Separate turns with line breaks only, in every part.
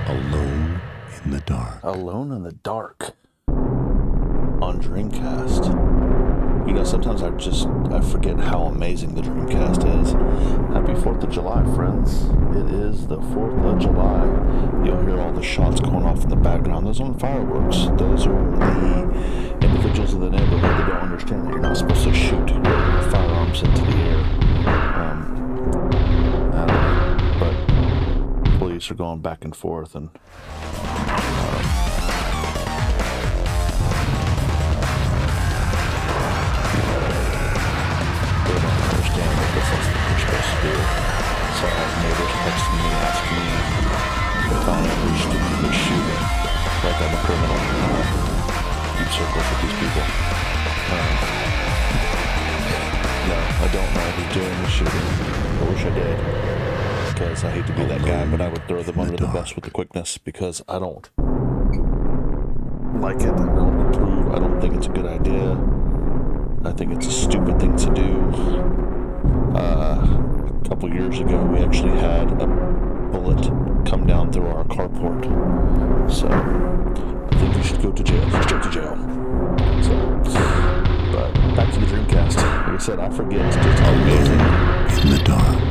Alone in the Dark.
Alone in the Dark on Dreamcast. You know, sometimes I forget how amazing the Dreamcast is. Happy 4th of July, friends. It is the 4th of July. You'll hear all the shots going off in the background. Those aren't fireworks. Those are the individuals in the neighborhood that don't understand that you're not supposed to shoot your firearms into the air. I don't know, but police are going back and forth and so I have neighbors texting me, asking me if I unleashed a shooting, like I'm a criminal. Keep circles with these people. No, I don't know who's doing the shooting. I wish I did, because I hate to be that guy, but I would throw them under the bus with the quickness, because I don't like it. I don't approve. I don't think it's a good idea. I think it's a stupid thing to do. A couple years ago, we actually had a bullet come down through our carport. So, I think you should go to jail. Straight to jail. So, but back to the Dreamcast. Like I said, I forget. It's just amazing.
In the dark.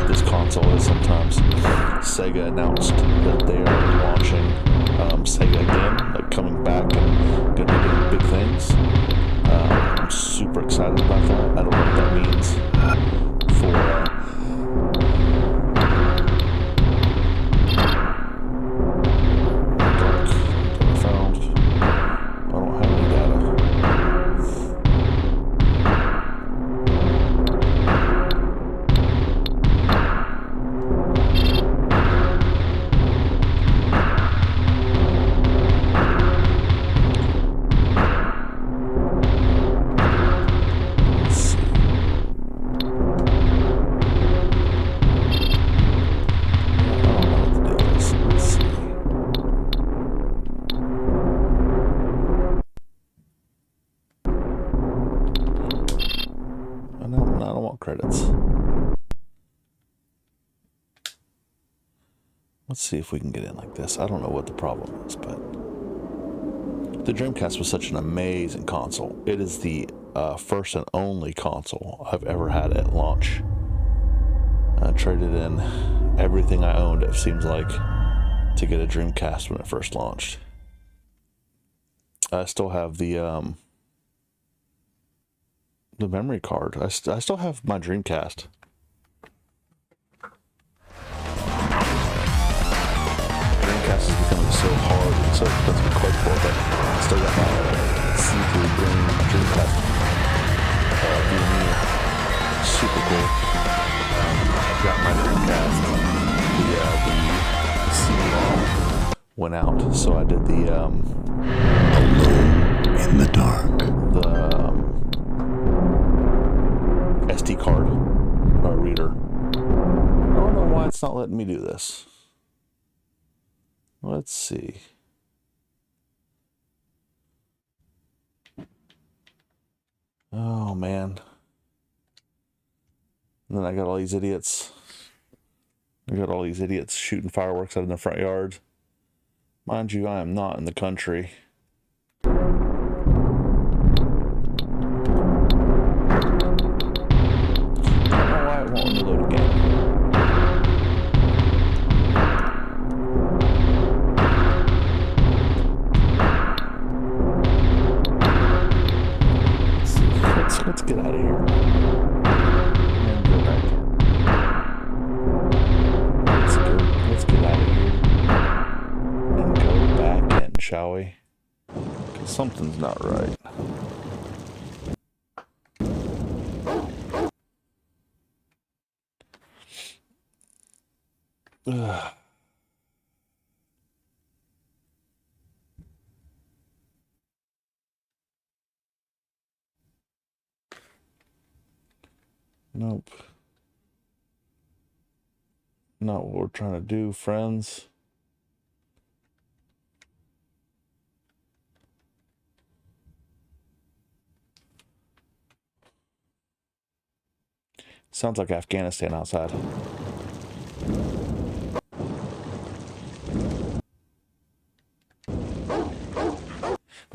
This console is sometimes. Sega announced that they are launching Sega again, like coming back and going to be doing big things. I'm super excited about that. I don't know what that means for dark that I found. I don't have any data. Credits. Let's see if we can get in like this. I don't know what the problem is, but the Dreamcast was such an amazing console. It is the first and only console I've ever had at launch. I traded in everything I owned, it seems like, to get a Dreamcast when it first launched. I still have the memory card. I still have my Dreamcast. Dreamcast is becoming so hard and so expensive and collectible, but I still got my see-through green Dreamcast VMU. Super cool. I've got my Dreamcast. The CD-ROM went out, so I did the
Alone in the Dark.
The SD card reader. I don't know why it's not letting me do this. Let's see. Oh man. And then I got all these idiots. Shooting fireworks out in the front yards. Mind you, I am not in the country. Won't load again. Let's get out of here and go back in. Let's get out of here and go back in, shall we? Because something's not right. Ugh. Nope. Not what we're trying to do, friends. Sounds like Afghanistan outside.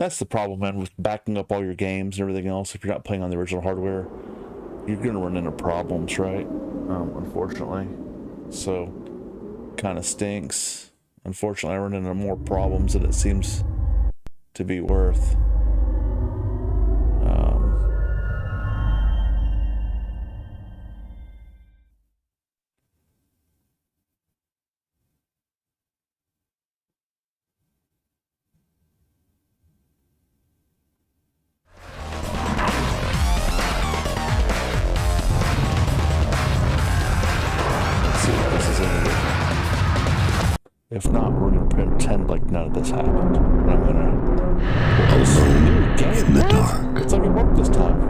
that's the problem, man, with backing up all your games and everything else. If you're not playing on the original hardware, you're going to run into problems, right? Unfortunately. So, kind of stinks. Unfortunately, I run into more problems than it seems to be worth. If not, we're going to pretend like none of this happened. And I'm going to...
Alone in the dark.
It's like it worked this time.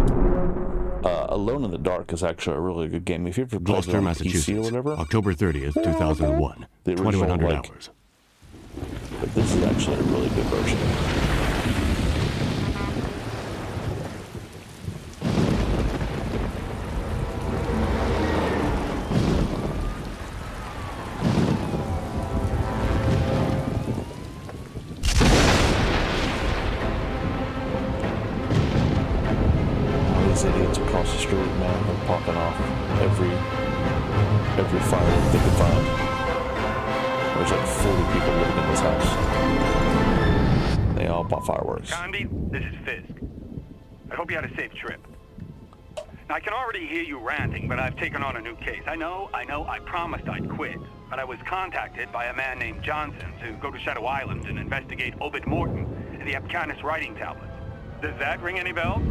Alone in the Dark is actually a really good game. If you ever played it on PC or whatever...
October 30th, 2001.
The original,
2100
like,
hours.
But this is actually a really good version. Idiots across the street, man, they're popping off every firework they can find. There's like 40 people living in this house. They all pop fireworks.
Condi, this is Fisk. I hope you had a safe trip. Now, I can already hear you ranting, but I've taken on a new case. I know, I promised I'd quit. But I was contacted by a man named Johnson to go to Shadow Island and investigate Obed Morton and the Apcanis writing tablets. Does that ring any bells?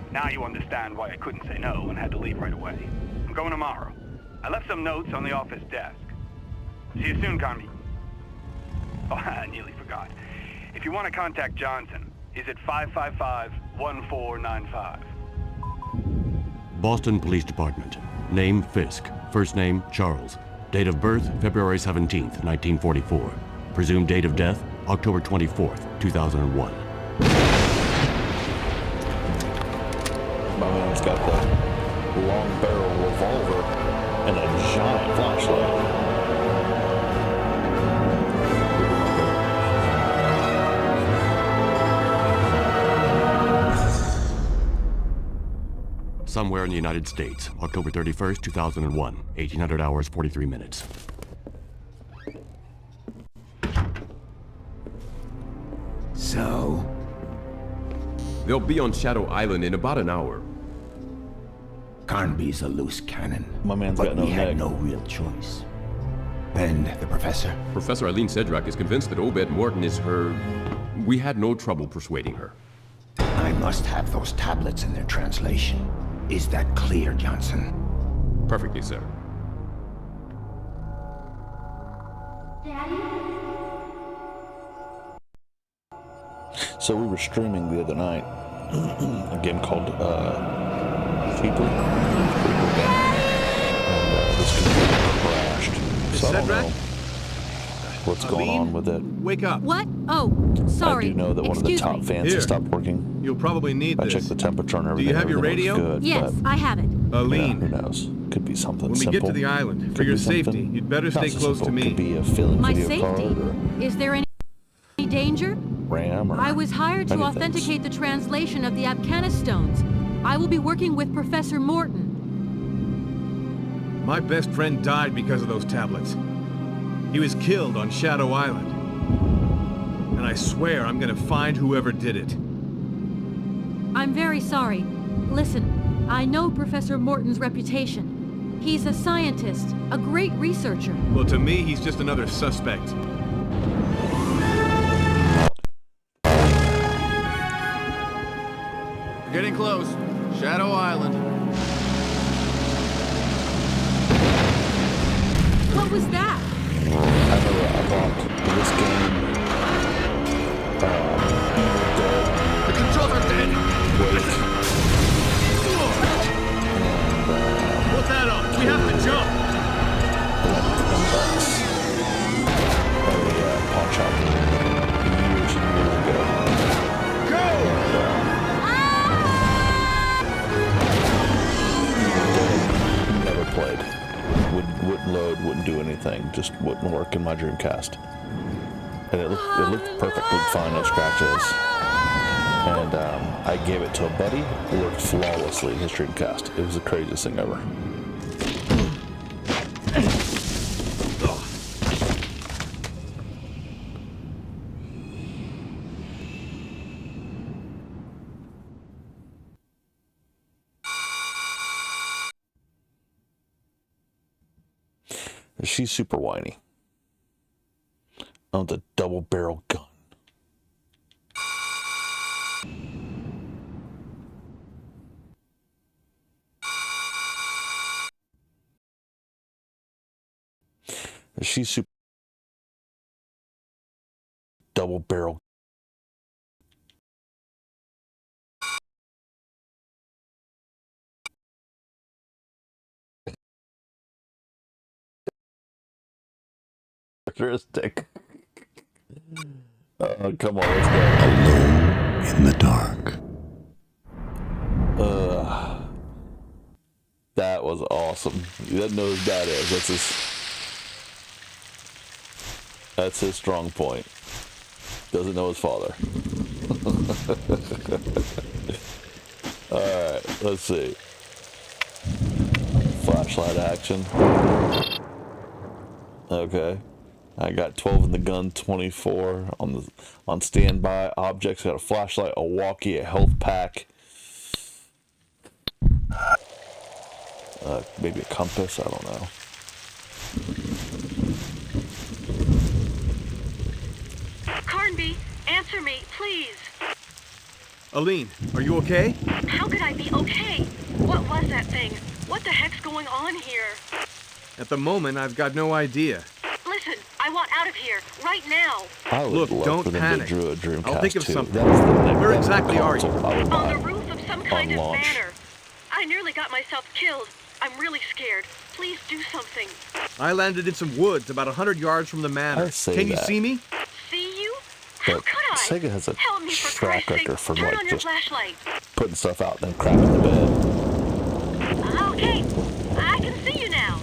Now you understand why I couldn't say no and had to leave right away. I'm going tomorrow. I left some notes on the office desk. See you soon, Condi. Oh, I nearly forgot. If you want to contact Johnson, he's at 555-1495.
Boston Police Department. Name, Fisk. First name, Charles. Date of birth, February 17th, 1944. Presumed date of death, October 24th, 2001.
My man's got the long barrel revolver and a giant flashlight.
Somewhere in the United States, October 31st, 2001, 1800 hours, 43 minutes.
So? They'll be on Shadow Island in about an hour. Carnby's a loose cannon.
My man's
but
got no
we had
neck.
no real choice. And the professor?
Professor Eileen Sedrak is convinced that Obed Morton is her... We had no trouble persuading her.
I must have those tablets in their translation. Is that clear, Johnson?
Perfectly, sir.
So we were streaming the other night a game called Keeper. And this computer crashed. So I don't know what's going on with it.
Wake up.
What? Oh, sorry.
I do know that one of the top fans has stopped working.
You'll probably need
I
this.
checked the temperature and everything.
Do you have your
Everything
radio?
looks good,
Yes,
but,
I have it.
Aline,
who knows? Could be something
when we
simple.
get to the island, for
Could
your
be something
safety, you'd better
not
stay
so
close to
simple.
me.
Could be a filling
My
video card
safety?
or
Is there any danger?
RAM or
I was hired to
many
authenticate
things.
the translation of the Apcanis stones. I will be working with Professor Morton.
My best friend died because of those tablets. He was killed on Shadow Island. And I swear I'm gonna find whoever did it.
I'm very sorry. Listen, I know Professor Morton's reputation. He's a scientist, a great researcher.
Well, to me, he's just another suspect. We're getting close. Shadow Island.
What was that?
I bought this game.
The controls are dead! Put that on! We have to jump!
Pawn shop years and years ago.
Go!
Never played. Wouldn't load, wouldn't do anything. Just wouldn't work in my Dreamcast. And it looked perfect, looked fine, no scratches. And I gave it to a buddy. It worked flawlessly in his Dreamcast. It was the craziest thing ever. She's super whiny. Oh, the double barrel gun. She's super double barrel. Characteristic. Come on, let's go.
Alone in the dark.
That was awesome. He doesn't know who his dad is. That's his strong point. Doesn't know his father. Alright, let's see. Flashlight action. Okay. I got 12 in the gun, 24 on standby. Objects, got a flashlight, a walkie, a health pack. Maybe a compass, I don't know.
Carnby, answer me, please.
Aline, are you okay?
How could I be okay? What was that thing? What the heck's going on here?
At the moment, I've got no idea.
Listen, I want out of here, right now.
I would
Look,
love
don't
for them
panic.
to do a Dreamcast
I'll think of
2.
something.
That's the next
Where exactly are you?
console I would buy.
On the roof of some kind of
launch.
manor. I nearly got myself killed. I'm really scared. Please do something.
I landed in some woods about 100 yards from the manor.
I say
Can you
that.
see me?
See you? How
But
could I?
Sega has a
Help me, for
track
Christ's sake.
record for
Turn
like
on your
just
flashlight.
putting stuff out and then crapping the bed.
Okay, I can see you now.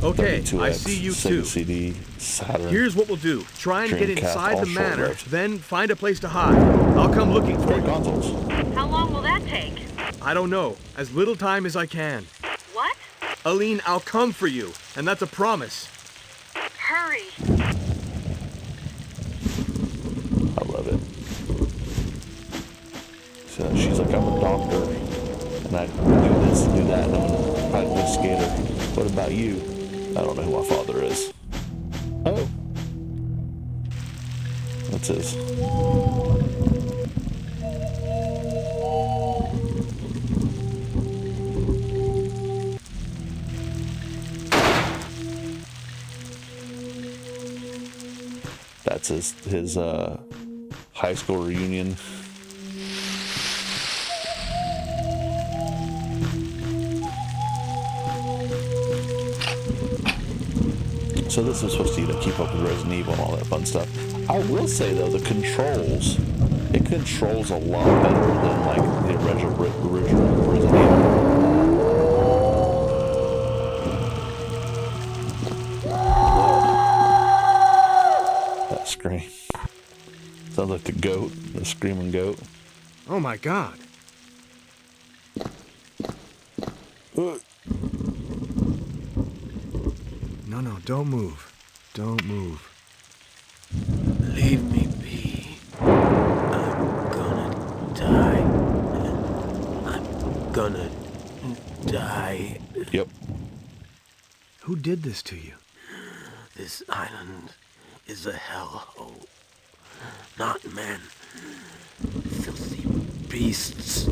Okay,
32X,
I see you
Sega
too.
CD, Saturn.
Here's what we'll do. Try and get
Dreamcast,
inside
all
the manor,
short-lived.
then find a place to hide. I'll come looking for
Great
you.
consoles.
How long will that take?
I don't know. As little time as I can.
What?
Aline, I'll come for you. And that's a promise.
Hurry.
I love it. So she's like, I'm a doctor, and I do this and do that, and I'm a practice skater. What about you? I don't know who my father is. Oh. That's his. That's his high school reunion. So this is supposed to keep up with Resident Evil and all that fun stuff. I will say though, the controls, it controls a lot better than like the original Resident Evil. That scream. Sounds like the goat, the screaming goat.
Oh my god. No, don't move. Don't move.
Leave me be. I'm gonna die. I'm gonna die.
Yep.
Who did this to you?
This island is a hellhole. Not men. Filthy beasts.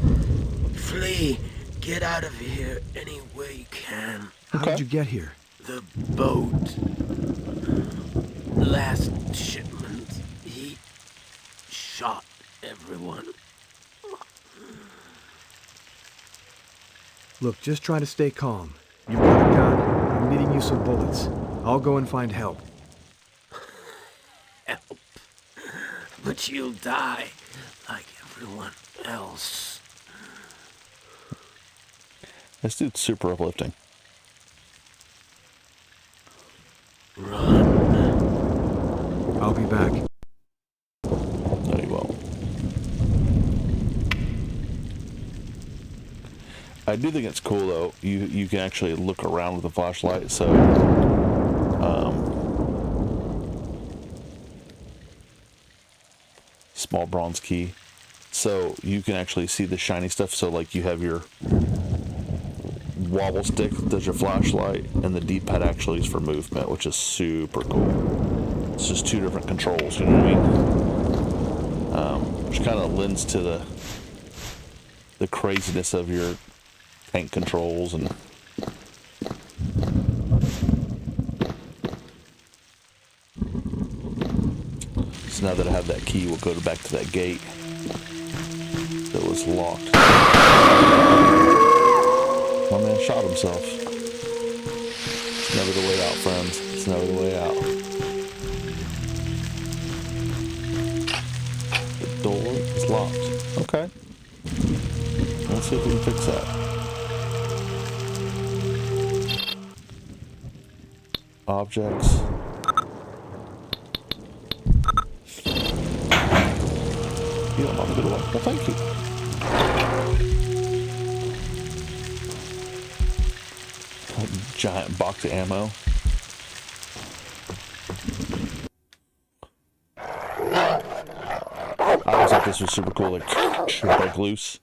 Flee. Get out of here any way you can.
How did you get here?
The boat. Last shipment. He shot everyone.
Look, just try to stay calm. You've got a gun. I'm needing you some bullets. I'll go and find help.
Help. But you'll die like everyone else.
This dude's super uplifting.
I'll be back.
No, you won't. I do think it's cool though. You can actually look around with the flashlight. So, small bronze key. So you can actually see the shiny stuff. So like you have your wobble stick, does your flashlight, and the D-pad actually is for movement, which is super cool. It's just two different controls, you know what I mean? Which kind of lends to the craziness of your tank controls. And so now that I have that key, we'll go back to that gate that was locked. My man shot himself. It's never the way out, friends. It's never the way out. The door is locked. Okay. Let's see if we can fix that. Objects. You don't want to go to work. Well, thank you. Giant box of ammo. I always thought this was super cool, like should break loose.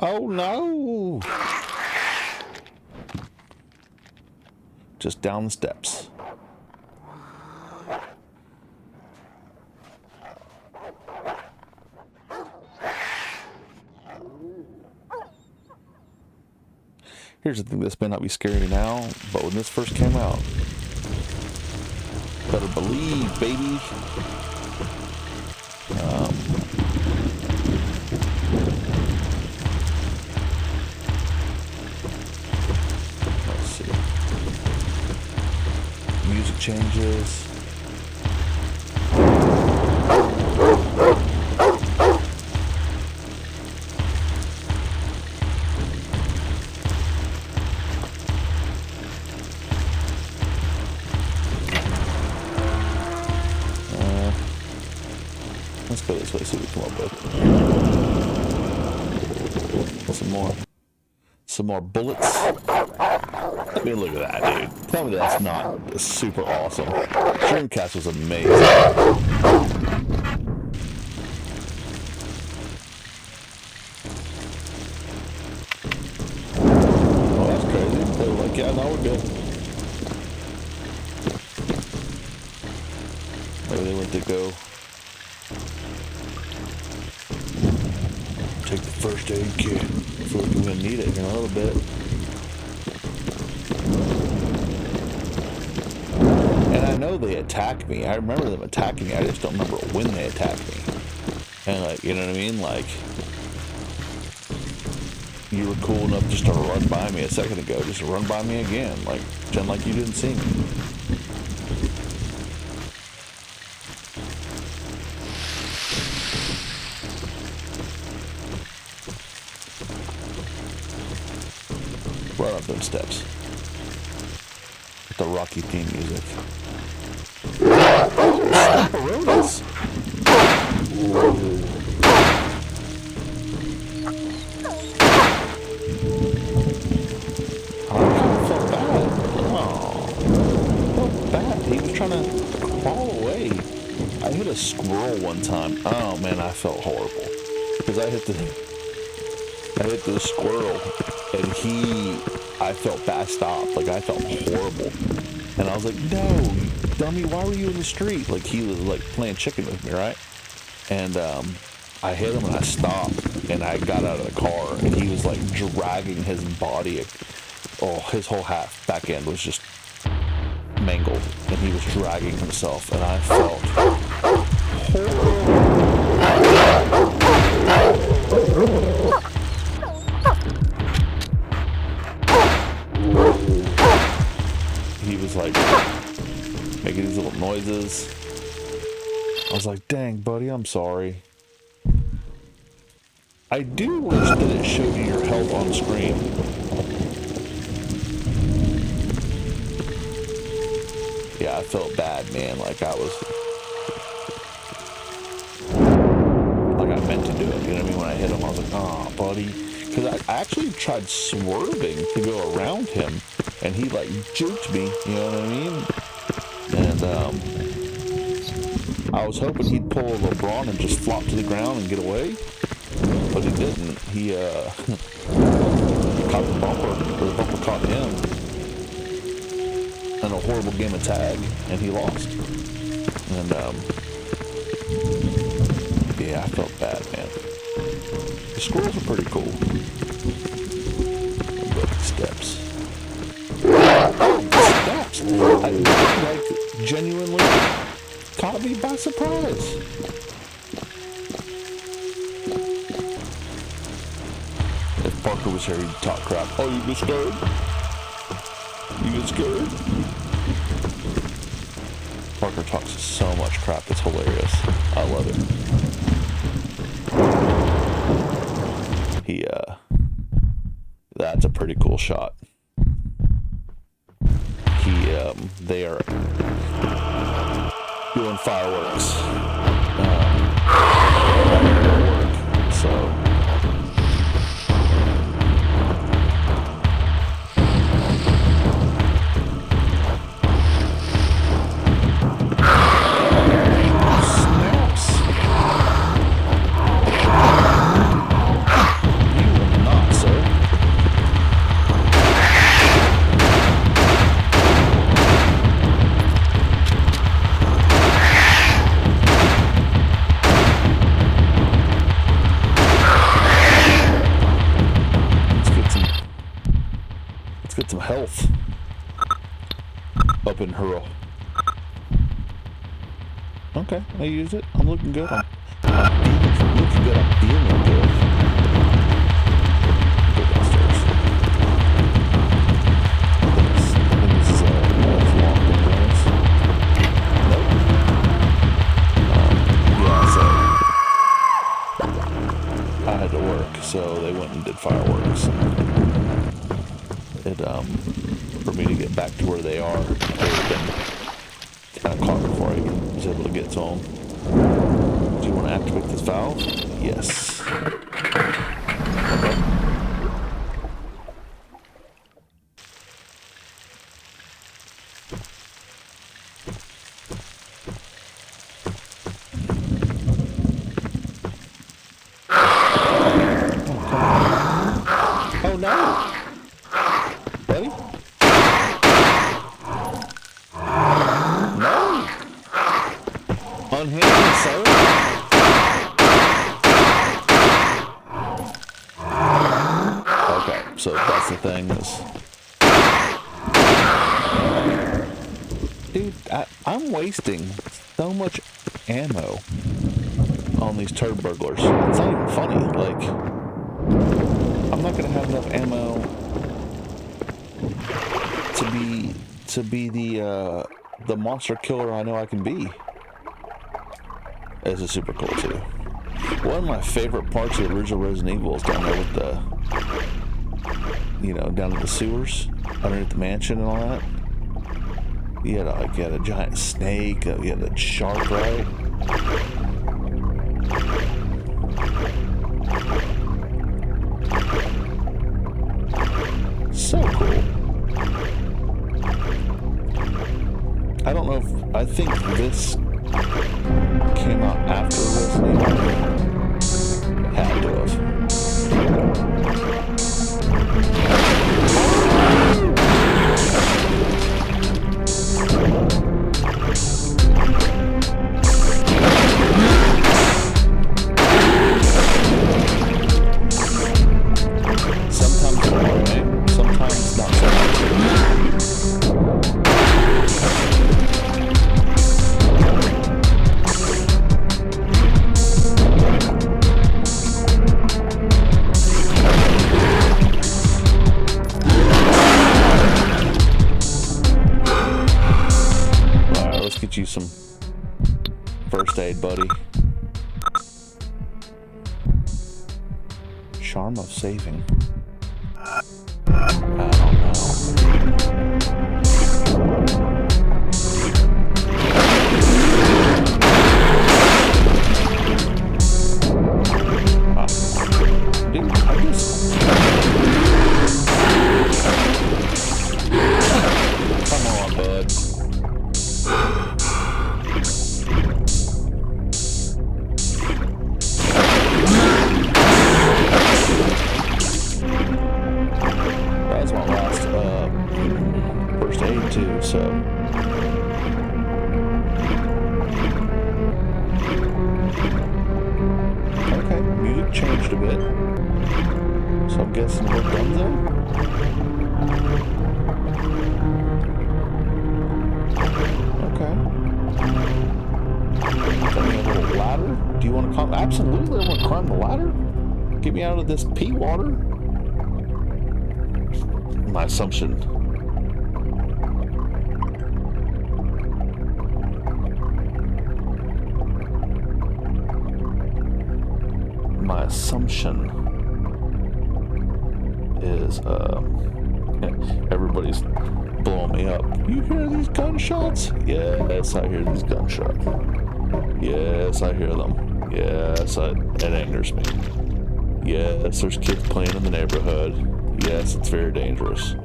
Oh no! Just down the steps. Here's the thing, this may not be scary now, but when this first came out, better believe, baby. Let's see. Music changes. Let's go this way, see what we come up with. Some more bullets. I mean, look at that, dude. Tell me that's not super awesome. Dreamcast was amazing. Oh, that's crazy. They were like, yeah, no, we're good. Maybe they went to go take the first aid kit. I feel like we're gonna need it in a little bit. And I know they attacked me. I remember them attacking me. I just don't remember when they attacked me. And like, you know what I mean? Like, you were cool enough just to run by me a second ago. Just run by me again. Like, pretend like you didn't see me. Run up those steps with the Rocky theme music. Staparonis. I felt bad. Oh, felt bad. He was trying to crawl away. I hit a squirrel one time. Oh man, I felt horrible because I hit the squirrel. And I felt bad stop. Like, I felt horrible. And I was like, no, dummy, why were you in the street? Like, he was, like, playing chicken with me, right? And I hit him and I stopped. And I got out of the car. And he was, like, dragging his body. Oh, his whole back end was just mangled. And he was dragging himself. And I felt horrible. He was like making these little noises. I was like, dang, buddy, I'm sorry. I do wish that it showed you your health on screen. Yeah, I felt bad, man. Like, I was Oh, buddy. Because I actually tried swerving to go around him, and he, like, juked me, you know what I mean? And, I was hoping he'd pull a LeBron and just flop to the ground and get away, but he didn't. He, caught the bumper, or the bumper caught him in a horrible game of tag, and he lost. And, yeah, I felt bad, man. The squirrels are pretty cool. Look, steps. Oh, steps! I like, genuinely caught me by surprise. If Parker was here, he'd talk crap. Oh, you get scared? You get scared? Parker talks so much crap, it's hilarious. I love it. That's a pretty cool shot. They are doing fireworks. So. Some health up in her. Okay, I use it. I'm looking good. I'm looking good. I'm feeling good. Go downstairs. I think this is a long range. Nope. Yeah, so I had to work, so they went and did fireworks. For me to get back to where they are, they would have been kind of caught before I even was able to get to them. Do you want to activate this valve? Yes. Okay. Oh no! Buddy? No! Unhinged, sir? Okay, so that's the thing is... Dude, I'm wasting so much ammo on these turd burglars. It's not even funny, like... I'm not gonna have enough ammo to be the monster killer I know I can be. This is super cool too. One of my favorite parts of the original Resident Evil is down there with the, down in the sewers, underneath the mansion and all that. You had a giant snake, you had a shark, right? So cool. I don't know if... I think this came out after Resident Evil. It had to have. Sometimes it's right, sometimes not so much. Get you some first aid, buddy. Charm of saving. I don't know. changed a bit. So I'm guessing we're done though? Okay. Got me a little ladder? Do you want to climb? Absolutely, I want to climb the ladder. Get me out of this pea water. My assumption. My assumption is everybody's blowing me up. You hear these gunshots? Yes, I hear these gunshots. Yes, I hear them. Yes, it angers me. Yes, there's kids playing in the neighborhood. Yes, it's very dangerous.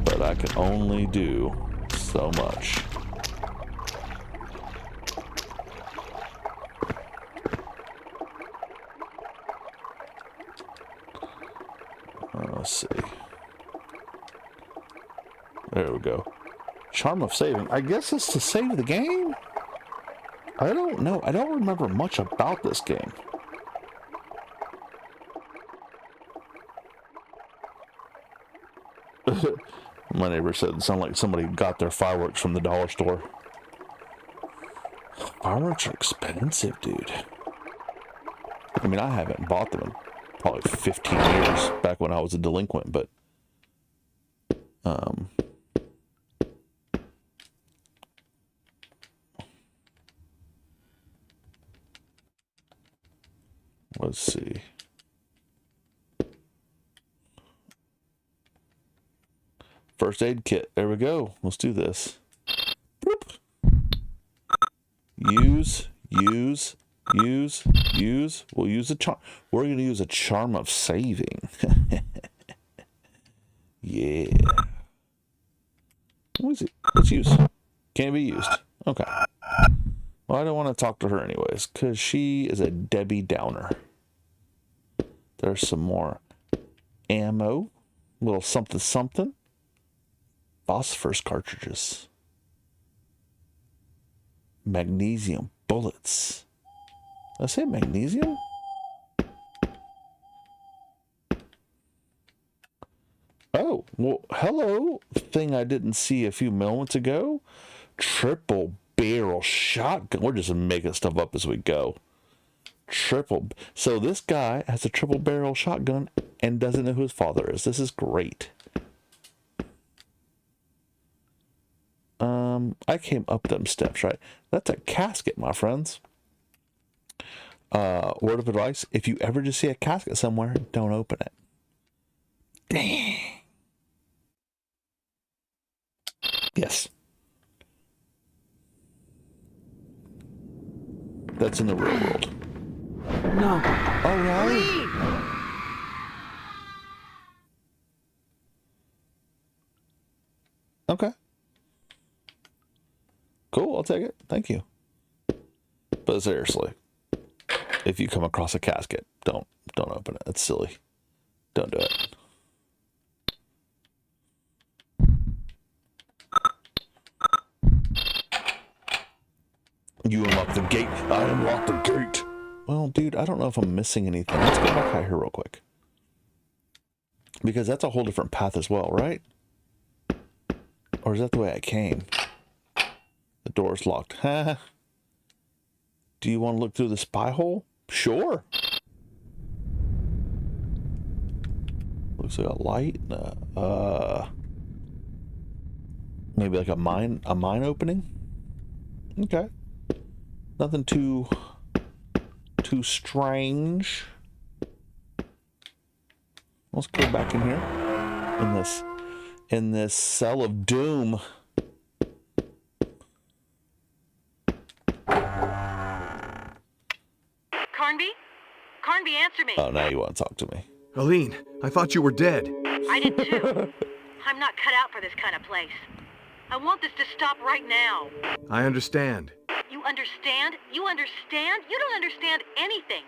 But I can only do so much. Let's see. There we go. Charm of saving. I guess it's to save the game? I don't know. I don't remember much about this game. My neighbor said it sounded like somebody got their fireworks from the dollar store. Fireworks are expensive, dude. I mean, I haven't bought them in probably 15 years, back when I was a delinquent, but let's see. First aid kit. There we go. Let's do this. Boop. Use. We'll use a charm. We're going to use a charm of saving. Yeah. What is it? Let's use. Can't be used. Okay. Well, I don't want to talk to her anyways, because she is a Debbie Downer. There's some more ammo. A little something something. Phosphorus cartridges. Magnesium bullets. Did I say magnesium? Oh, well, hello. Thing I didn't see a few moments ago. Triple barrel shotgun. We're just making stuff up as we go. So this guy has a triple barrel shotgun and doesn't know who his father is. This is great. I came up them steps, right? That's a casket, my friends. Word of advice, if you ever just see a casket somewhere, don't open it. Dang. Yes. That's in the real world.
No.
All right. Okay. Cool, I'll take it. Thank you. But seriously, if you come across a casket, don't open it. It's silly. Don't do it. You unlock the gate. I unlocked the gate. Well, dude, I don't know if I'm missing anything. Let's go back out here real quick. Because that's a whole different path as well, right? Or is that the way I came? The door's locked. Huh? Do you want to look through the spy hole? Sure. Looks like a light. Maybe like a mine opening. Okay. Nothing too strange. Let's go back in here. In this cell of doom.
Carnby, answer me.
Oh, now you want to talk to me.
Aline, I thought you were dead.
I did too. I'm not cut out for this kind of place. I want this to stop right now.
I understand.
You understand? You understand? You don't understand anything.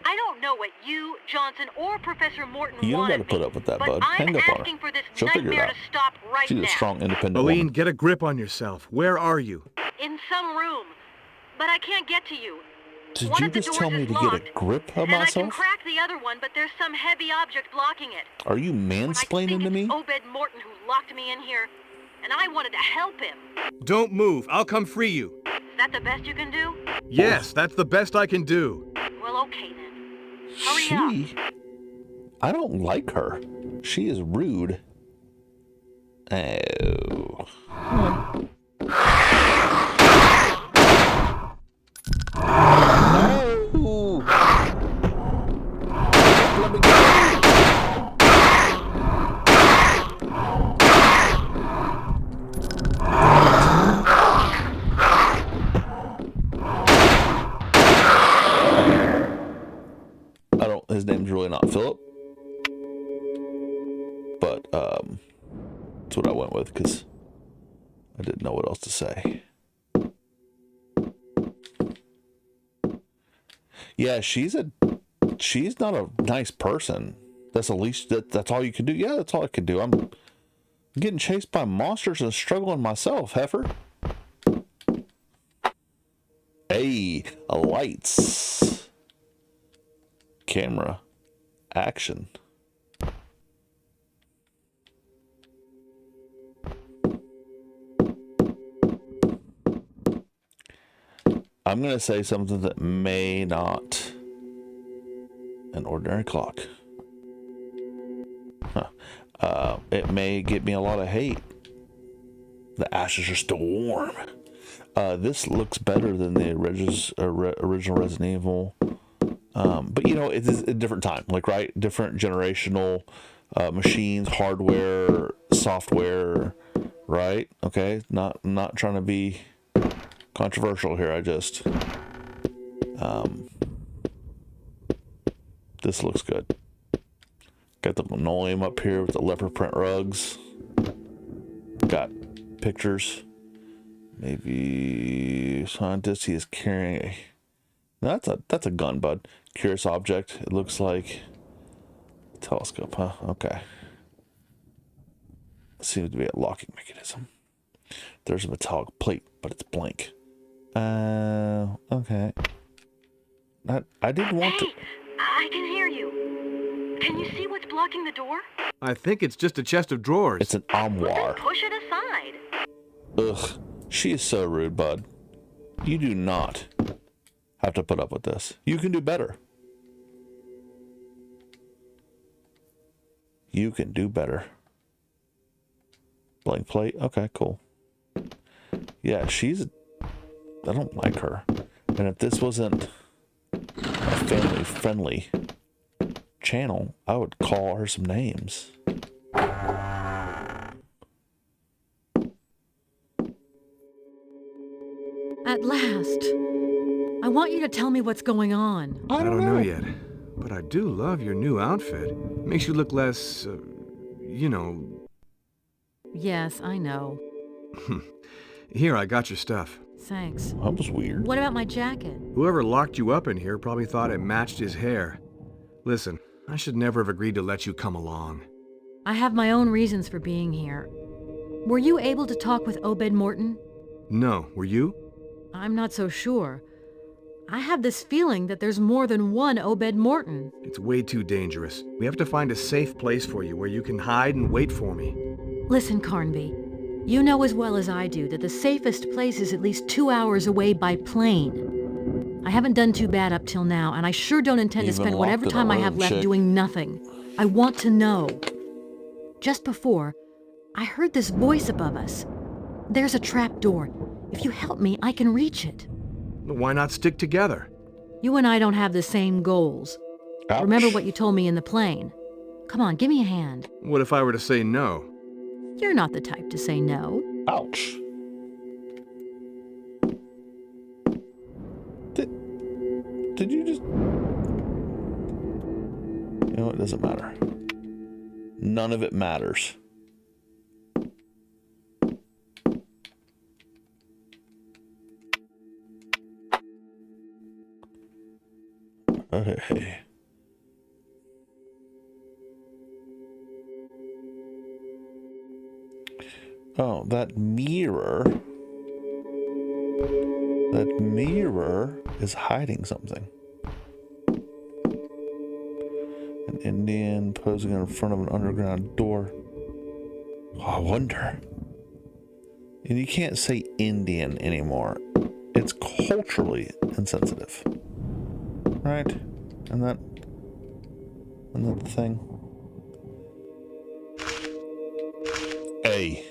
I don't know what you, Johnson, or Professor Morton
You don't got
wanted
to put up with that,
but
bud.
I'm
Hang up on
asking
her.
for this
She'll figure it
nightmare
out.
to stop right
She's
now.
a strong, independent
Aline,
woman.
get a grip on yourself. Where are you?
In some room. But I can't get to you.
Did
One
you
of the
just
doors
tell me
is
to
locked,
get a grip of
and I can
myself?
crack the other one, but there's some heavy object blocking it.
Are you
I
mansplaining
think
to me?
it's Obed Morton who locked me in here, and I wanted to help him.
Don't move. I'll come free you.
Is that the best you can do?
Yes, that's the best I can do.
Well, okay then. Hurry up.
I don't like her. She is rude. Oh. No! Let me go! His name's really not Philip, but that's what I went with because I didn't know what else to say. Yeah, she's not a nice person. That's the least that's all you can do. Yeah, that's all I can do. I'm getting chased by monsters and struggling myself, heifer. Hey, lights. Camera. Action. I'm going to say something that may not an ordinary clock. It may get me a lot of hate. The ashes are still warm. This looks better than the original Resident Evil. But you know, it's a different time, like, right? Different generational machines, hardware, software, right? Okay, I'm not trying to be controversial here. I just this looks good. Got the linoleum up here with the leopard print rugs. Got pictures. Maybe scientist. He is carrying a. That's a gun, bud. Curious object. It looks like a telescope, huh? Okay. Seems to be a locking mechanism. There's a metallic plate, but it's blank. Okay. I didn't want to.
Hey, I can hear you. Can you see what's blocking the door?
I think it's just a chest of drawers.
It's an
Well,
armoire.
then push it aside.
Ugh. She is so rude, bud. You do not have to put up with this. You can do better. You can do better. Blank plate. Okay, cool. Yeah, I don't like her. And if this wasn't a family-friendly channel, I would call her some names.
At last. I want you to tell me what's going on.
I don't know yet, but I do love your new outfit. Makes you look less, you know...
Yes, I know.
Here, I got your stuff.
Thanks.
That was weird.
What about my jacket?
Whoever locked you up in here probably thought it matched his hair. Listen, I should never have agreed to let you come along.
I have my own reasons for being here. Were you able to talk with Obed Morton?
No, were you?
I'm not so sure. I have this feeling that there's more than one Obed Morton.
It's way too dangerous. We have to find a safe place for you where you can hide and wait for me.
Listen, Carnby. You know as well as I do that the safest place is at least 2 hours away by plane. I haven't done too bad up till now, and I sure don't intend to
Even
spend
locked
whatever
in a
time I
room,
have left
chick.
doing nothing. I want to know. Just before, I heard this voice above us. There's a trap door. If you help me, I can reach it.
Why not stick together?
You and I don't have the same goals.
Ouch.
Remember what you told me in the plane. Come on, give me a hand.
What if I were to say no?
You're not the type to say no.
Ouch. Did you just... You know, it doesn't matter. None of it matters. Hey. Oh, that mirror. That mirror is hiding something. An Indian posing in front of an underground door. Oh, I wonder. And you can't say Indian anymore. It's culturally insensitive. Right? Isn't that the thing? Hey.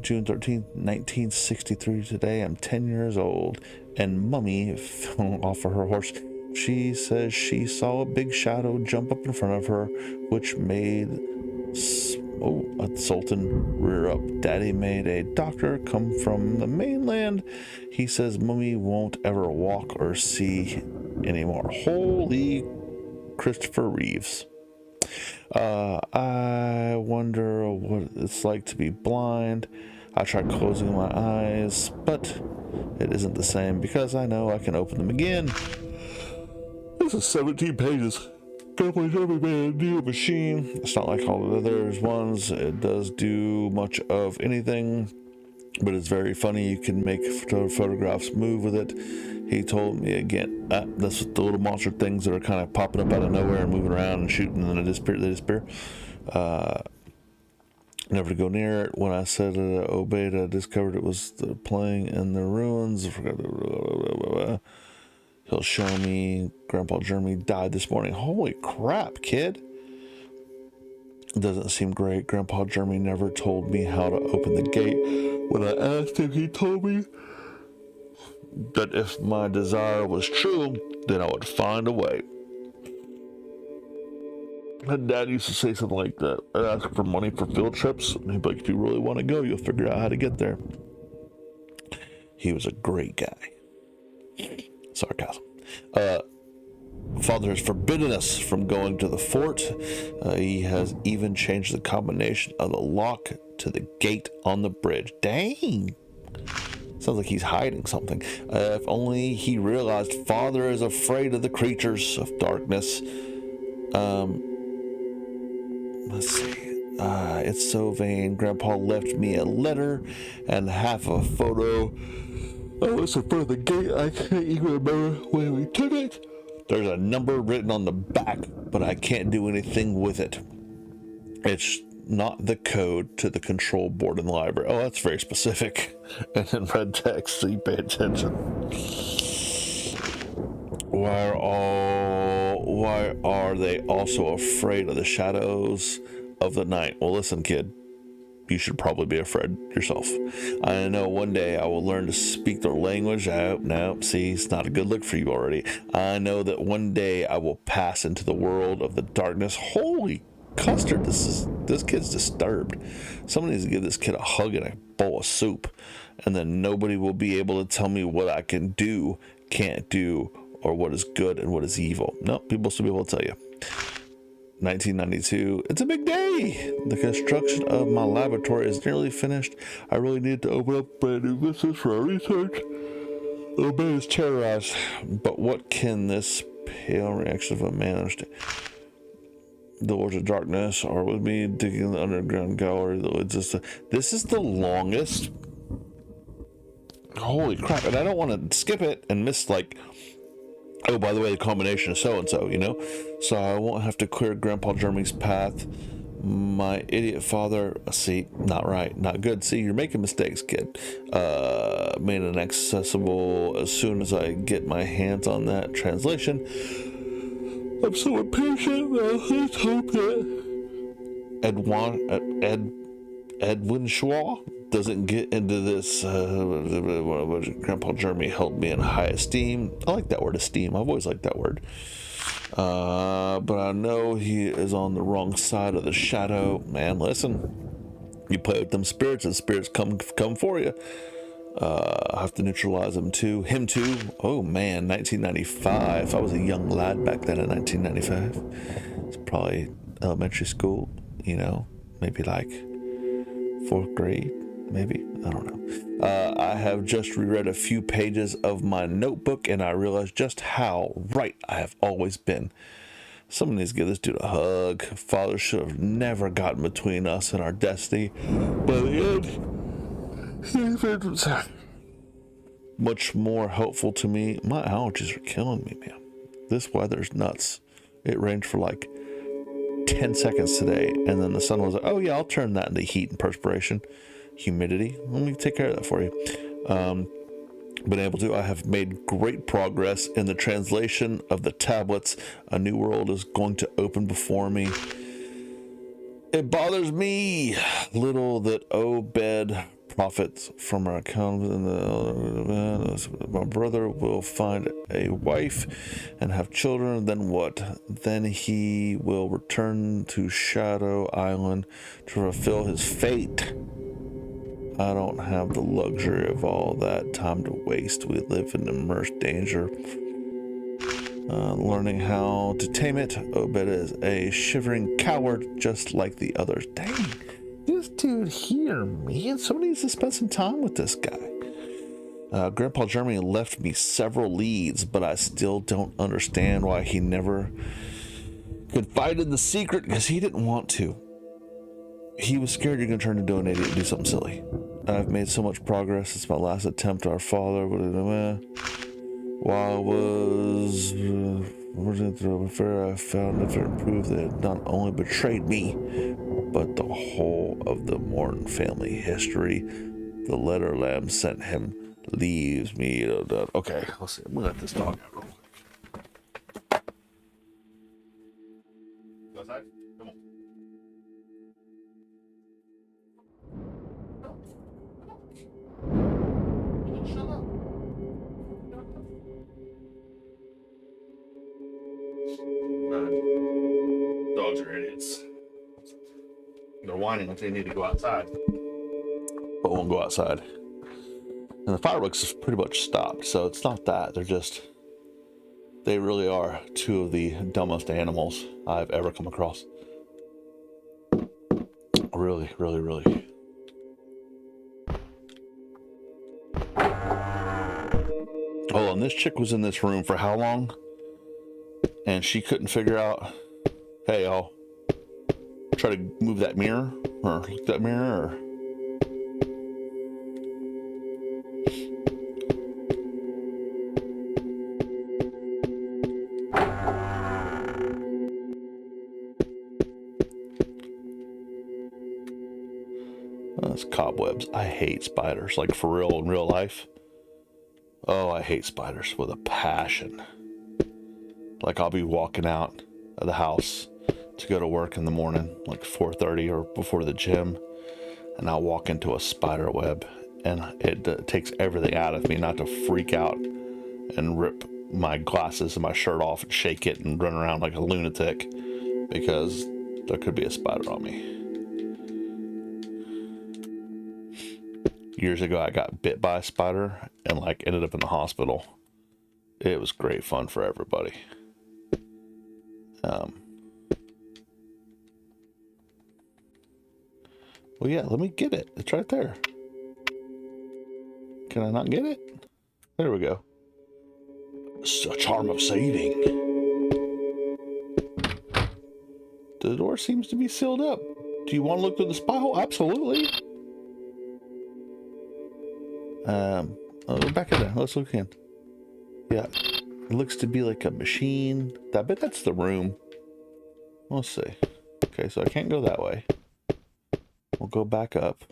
June 13th, 1963. Today, I'm 10 years old, and Mummy fell off of her horse. She says she saw a big shadow jump up in front of her, which made a Sultan rear up. Daddy made a doctor come from the mainland. He says Mummy won't ever walk or see anymore. Holy Christopher Reeves. I wonder what it's like to be blind. I tried closing my eyes, but it isn't the same because I know I can open them again. This is 17 pages. Companies every man new machine. It's not like all the others ones. It does do much of anything, but it's very funny. You can make photographs move with it. He told me again. That's the little monster things that are kind of popping up out of nowhere and moving around and shooting, and then they disappear. Never to go near it. When I said it, obeyed. I discovered it was playing in the ruins. He'll show me. Grandpa Jeremy died this morning. Holy crap, kid. Doesn't seem great. Grandpa Jeremy never told me how to open the gate. When I asked him, he told me that if my desire was true, then I would find a way. My dad used to say something like that. I'd ask for money for field trips, and he'd be like, if you really want to go, you'll figure out how to get there. He was a great guy. Sarcasm. Father has forbidden us from going to the fort. He has even changed the combination of the lock to the gate on the bridge. Dang! Sounds like he's hiding something. If only he realized Father is afraid of the creatures of darkness. Let's see. It's so vain. Grandpa left me a letter and half a photo. Oh, it's in front of the gate. I can't even remember when we took it. There's a number written on the back, but I can't do anything with it. It's not the code to the control board in the library. Oh, that's very specific. And in red text, so you pay attention. Why are they also afraid of the shadows of the night? Well, listen, kid. You should probably be afraid yourself. I know one day I will learn to speak their language. No, see, it's not a good look for you already. I know that one day I will pass into the world of the darkness. Holy custard, this kid's disturbed. Somebody needs to give this kid a hug and a bowl of soup, and then nobody will be able to tell me what I can do, can't do, or what is good and what is evil. No, people will still be able to tell you. 1992, it's a big day. The construction of my laboratory is nearly finished. I really need to open up brand new business for our research. Little bit is terrorized, but what can this pale reaction of a man understand? The Lords of Darkness are with me digging the underground gallery. This is the longest. Holy crap! And I don't want to skip it and miss like. Oh, by the way, the combination is so-and-so, you know? So I won't have to clear Grandpa Jeremy's path. My idiot father, see, not right, not good. See, you're making mistakes, kid. Made it accessible as soon as I get my hands on that translation. I'm so impatient. Let's hope that Edwin Schwa doesn't get into this. Grandpa Jeremy held me in high esteem. I like that word, esteem. I've always liked that word. But I know he is on the wrong side of the shadow. Man, listen. You play with them spirits, and spirits come for you. I have to neutralize him too. Oh man, 1995. I was a young lad back then in 1995. It's probably elementary school, you know, maybe like 4th grade. Maybe, I don't know. I have just reread a few pages of my notebook, and I realized just how right I have always been. Someone needs to give this dude a hug. Father should have never gotten between us and our destiny. But in the end, much more helpful to me. My allergies are killing me, man. This weather's nuts. It rained for like 10 seconds today, and then the sun was like, oh yeah, I'll turn that into heat and perspiration, humidity. Let me take care of that for you. Been able to. I have made great progress in the translation of the tablets. A new world is going to open before me. It bothers me little that Obed profits from our account. My brother will find a wife and have children. Then what? Then he will return to Shadow Island to fulfill his fate. I don't have the luxury of all that time to waste. We live in immersed danger. Learning how to tame it. Obed is a shivering coward just like the others. Dang, this dude here, man. Somebody needs to spend some time with this guy. Grandpa Jeremy left me several leads, but I still don't understand why he never confided the secret, because he didn't want to. He was scared you're going to turn into an idiot and do something silly. I've made so much progress. It's my last attempt. Our father, while I was working through an affair, I found if it proved that it not only betrayed me, but the whole of the Morton family history. The letter Lamb sent him leaves me. Okay, let's see. I'm going to let this dog out real quick. Go outside. Come on. Shut up. Dogs are idiots. They're whining like they need to go outside, but won't go outside. And the fireworks is pretty much stopped, so it's not that. They really are two of the dumbest animals I've ever come across. Really, really, really. Oh, and this chick was in this room for how long? And she couldn't figure out, hey, I'll try to move that mirror, or look at that mirror, or... That's cobwebs. I hate spiders, like for real, in real life. Oh, I hate spiders with a passion. Like I'll be walking out of the house to go to work in the morning, like 4:30 or before the gym, and I'll walk into a spider web, and it takes everything out of me not to freak out and rip my glasses and my shirt off and shake it and run around like a lunatic, because there could be a spider on me. Years ago, I got bit by a spider and like ended up in the hospital. It was great fun for everybody. Well, yeah, let me get it. It's right there. Can I not get it? There we go. It's a charm of saving. The door seems to be sealed up. Do you want to look through the spy hole? Absolutely. Back in there. Let's look in. Yeah, it looks to be like a machine. I bet that's the room. Let's see. Okay, so I can't go that way. We'll go back up.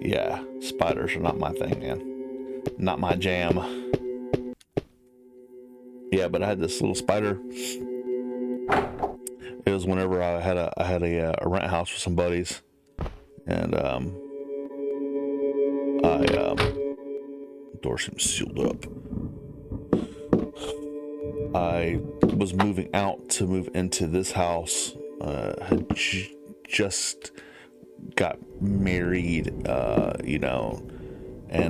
Yeah, spiders are not my thing, man. Not my jam. Yeah, but I had this little spider. It was whenever I had a rent house with some buddies, and door seems sealed up. I was moving out to move into this house. Had just got married, and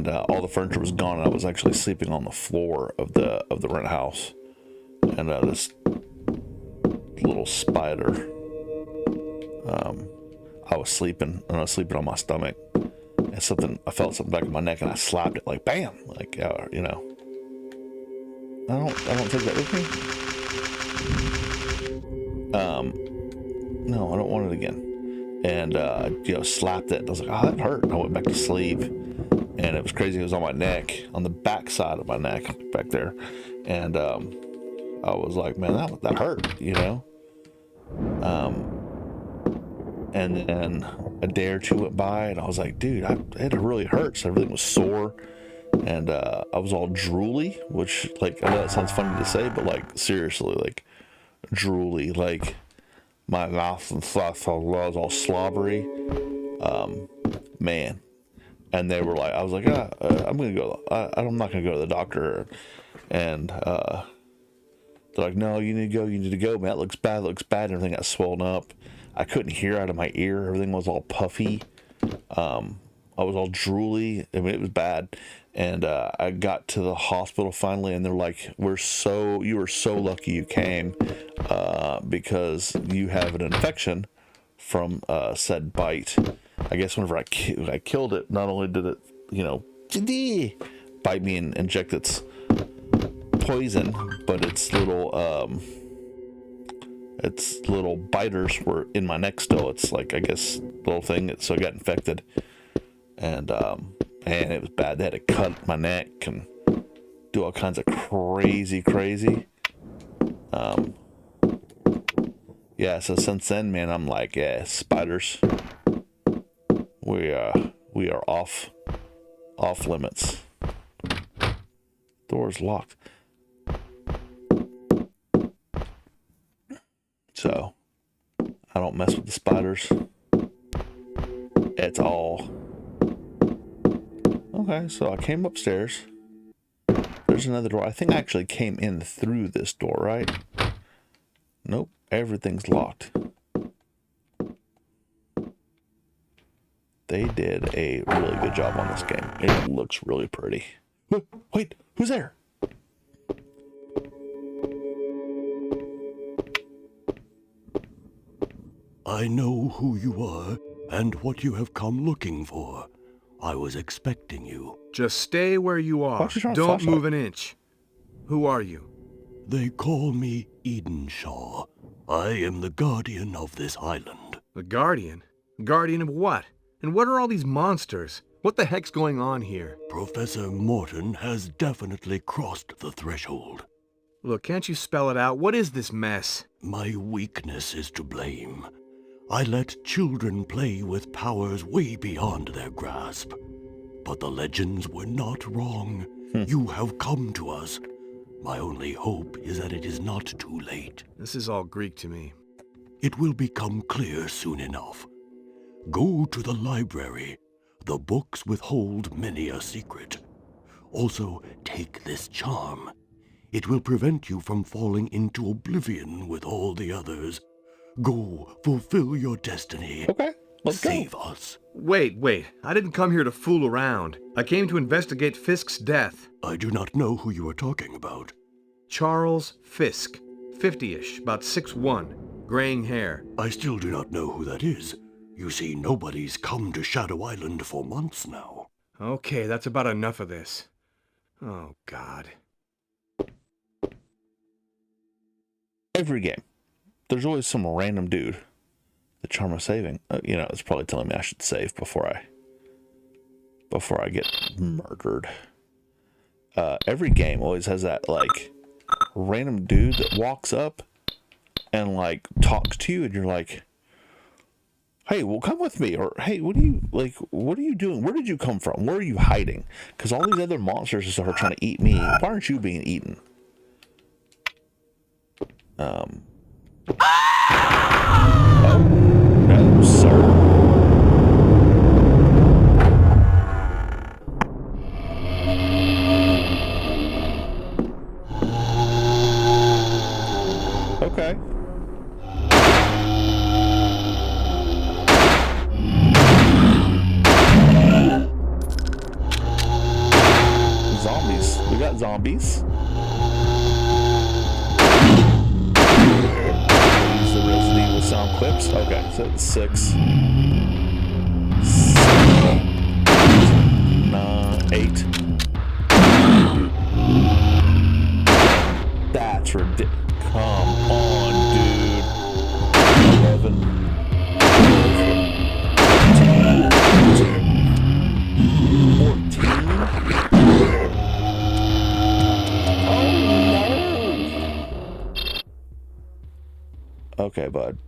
all the furniture was gone. And I was actually sleeping on the floor of the rent house, and this little spider. I was sleeping, and I was sleeping on my stomach, and I felt something back in my neck, and I slapped it like bam, like I don't take that with me. No, I don't want it again. And slapped it. I was like, oh, that hurt. I went back to sleep, and it was crazy. It was on my neck, on the back side of my neck, back there. And I was like, man, that hurt, And then a day or two went by, and I was like, dude, it really hurts. Everything was sore, and I was all drooly, which, like, I know that sounds funny to say, but, like, seriously, like, drooly, like, my mouth and stuff was all slobbery, man. And they were like, I was like, I'm gonna go. I'm not gonna go to the doctor. And they're like, no, you need to go. Man, that looks bad. Everything got swollen up. I couldn't hear out of my ear. Everything was all puffy. I was all drooly. I mean, it was bad. And I got to the hospital finally, and they're like, you were so lucky you came, because you have an infection from said bite. I guess whenever I killed it, not only did it, bite me and inject its poison, but its little biters were in my neck still. It's like, I guess, little thing. So I got infected, and it was bad. They had to cut my neck and do all kinds of crazy. Yeah. So since then, man, I'm like, yeah, spiders. We are off limits. Door's locked. So I don't mess with the spiders. It's all okay. So I came upstairs. There's another door. I think I actually came in through this door, right? Nope. Everything's locked. They did a really good job on this game. It looks really pretty. Wait, who's there?
I know who you are and what you have come looking for. I was expecting you.
Just stay where you are. Don't move an inch. Who are you?
They call me Edenshaw. I am the guardian of this island.
The guardian? Guardian of what? And what are all these monsters? What the heck's going on here?
Professor Morton has definitely crossed the threshold.
Look, can't you spell it out? What is this mess?
My weakness is to blame. I let children play with powers way beyond their grasp. But the legends were not wrong. You have come to us. My only hope is that it is not too late.
This is all Greek to me.
It will become clear soon enough. Go to the library. The books withhold many a secret. Also, take this charm. It will prevent you from falling into oblivion with all the others. Go, fulfill your destiny.
Okay, let's go.
Save us.
Wait. I didn't come here to fool around. I came to investigate Fisk's death.
I do not know who you are talking about.
Charles Fisk. 50-ish, about 6'1", graying hair.
I still do not know who that is. You see, nobody's come to Shadow Island for months now.
Okay, that's about enough of this. Oh, God.
Every game, there's always some random dude. The charm of saving. It's probably telling me I should save before I get murdered. Every game always has that, like, random dude that walks up and, like, talks to you, and you're like, hey, well, come with me. Or, hey, what are you doing? Where did you come from? Where are you hiding? Because all these other monsters and stuff are trying to eat me. Why aren't you being eaten? Oh, no, sir. Okay. Zombies. We got zombies. Use the Resident Evil sound clips. Okay, so it's 6, 7, 9, 8. 11, 14. Okay, bud.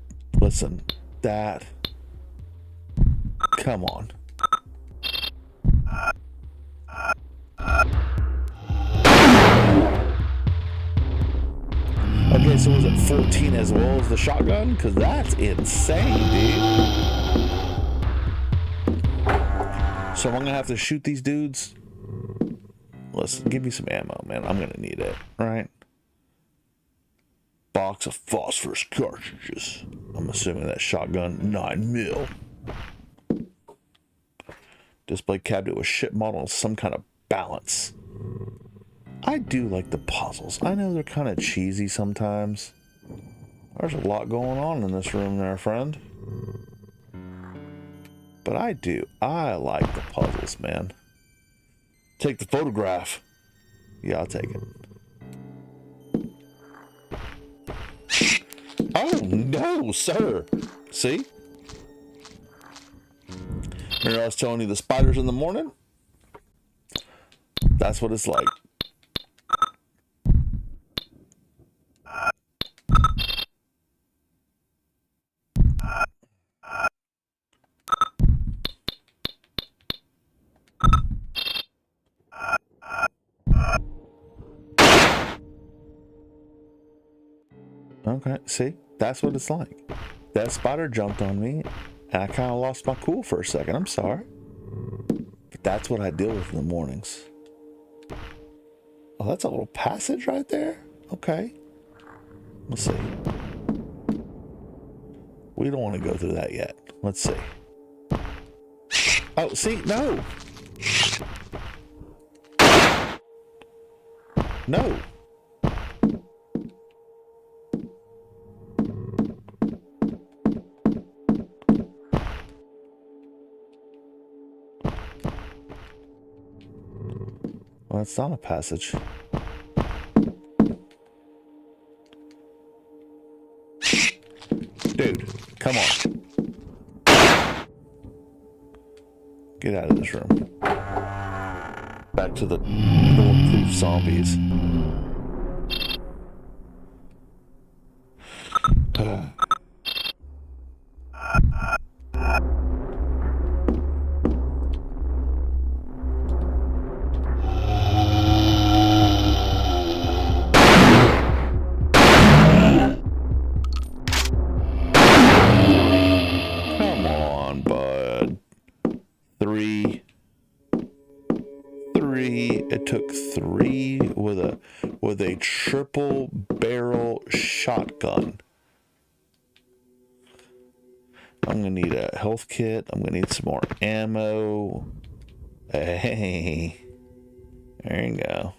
Listen, that. Come on. Okay, so was it 14 as well as the shotgun? Because that's insane, dude. So I'm going to have to shoot these dudes. Listen, give me some ammo, man. I'm going to need it, right? Box of phosphorus cartridges. I'm assuming that shotgun 9mm. Display cabinet with ship model and some kind of balance. I do like the puzzles. I know they're kind of cheesy sometimes. There's a lot going on in this room there, friend. But I do. I like the puzzles, man. Take the photograph. Yeah, I'll take it. Oh, no, sir. See? Remember I was telling you the spiders in the morning? That's what it's like. Okay, see? That's what it's like. That spider jumped on me, and I kind of lost my cool for a second. I'm sorry. But that's what I deal with in the mornings. Oh, that's a little passage right there? Okay. Let's see. We don't want to go through that yet. Let's see. Oh, see? No! No! Well, it's not a passage. Dude, come on. Get out of this room. Back to the bulletproof zombies. It took 3 with a triple barrel shotgun. I'm gonna need a health kit. I'm gonna need some more ammo. Hey, there you go.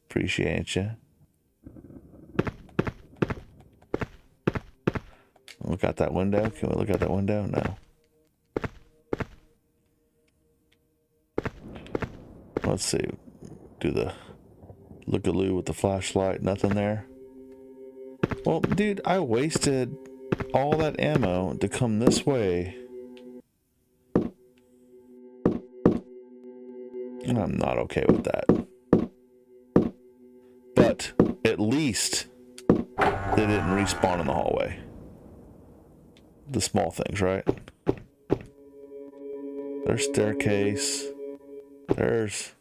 Appreciate you. Look out that window. Can we look out that window? No. Let's see. Do the look-a-loo with the flashlight. Nothing there. Well, dude, I wasted all that ammo to come this way. And I'm not okay with that. But at least they didn't respawn in the hallway. The small things, right? There's staircase. There's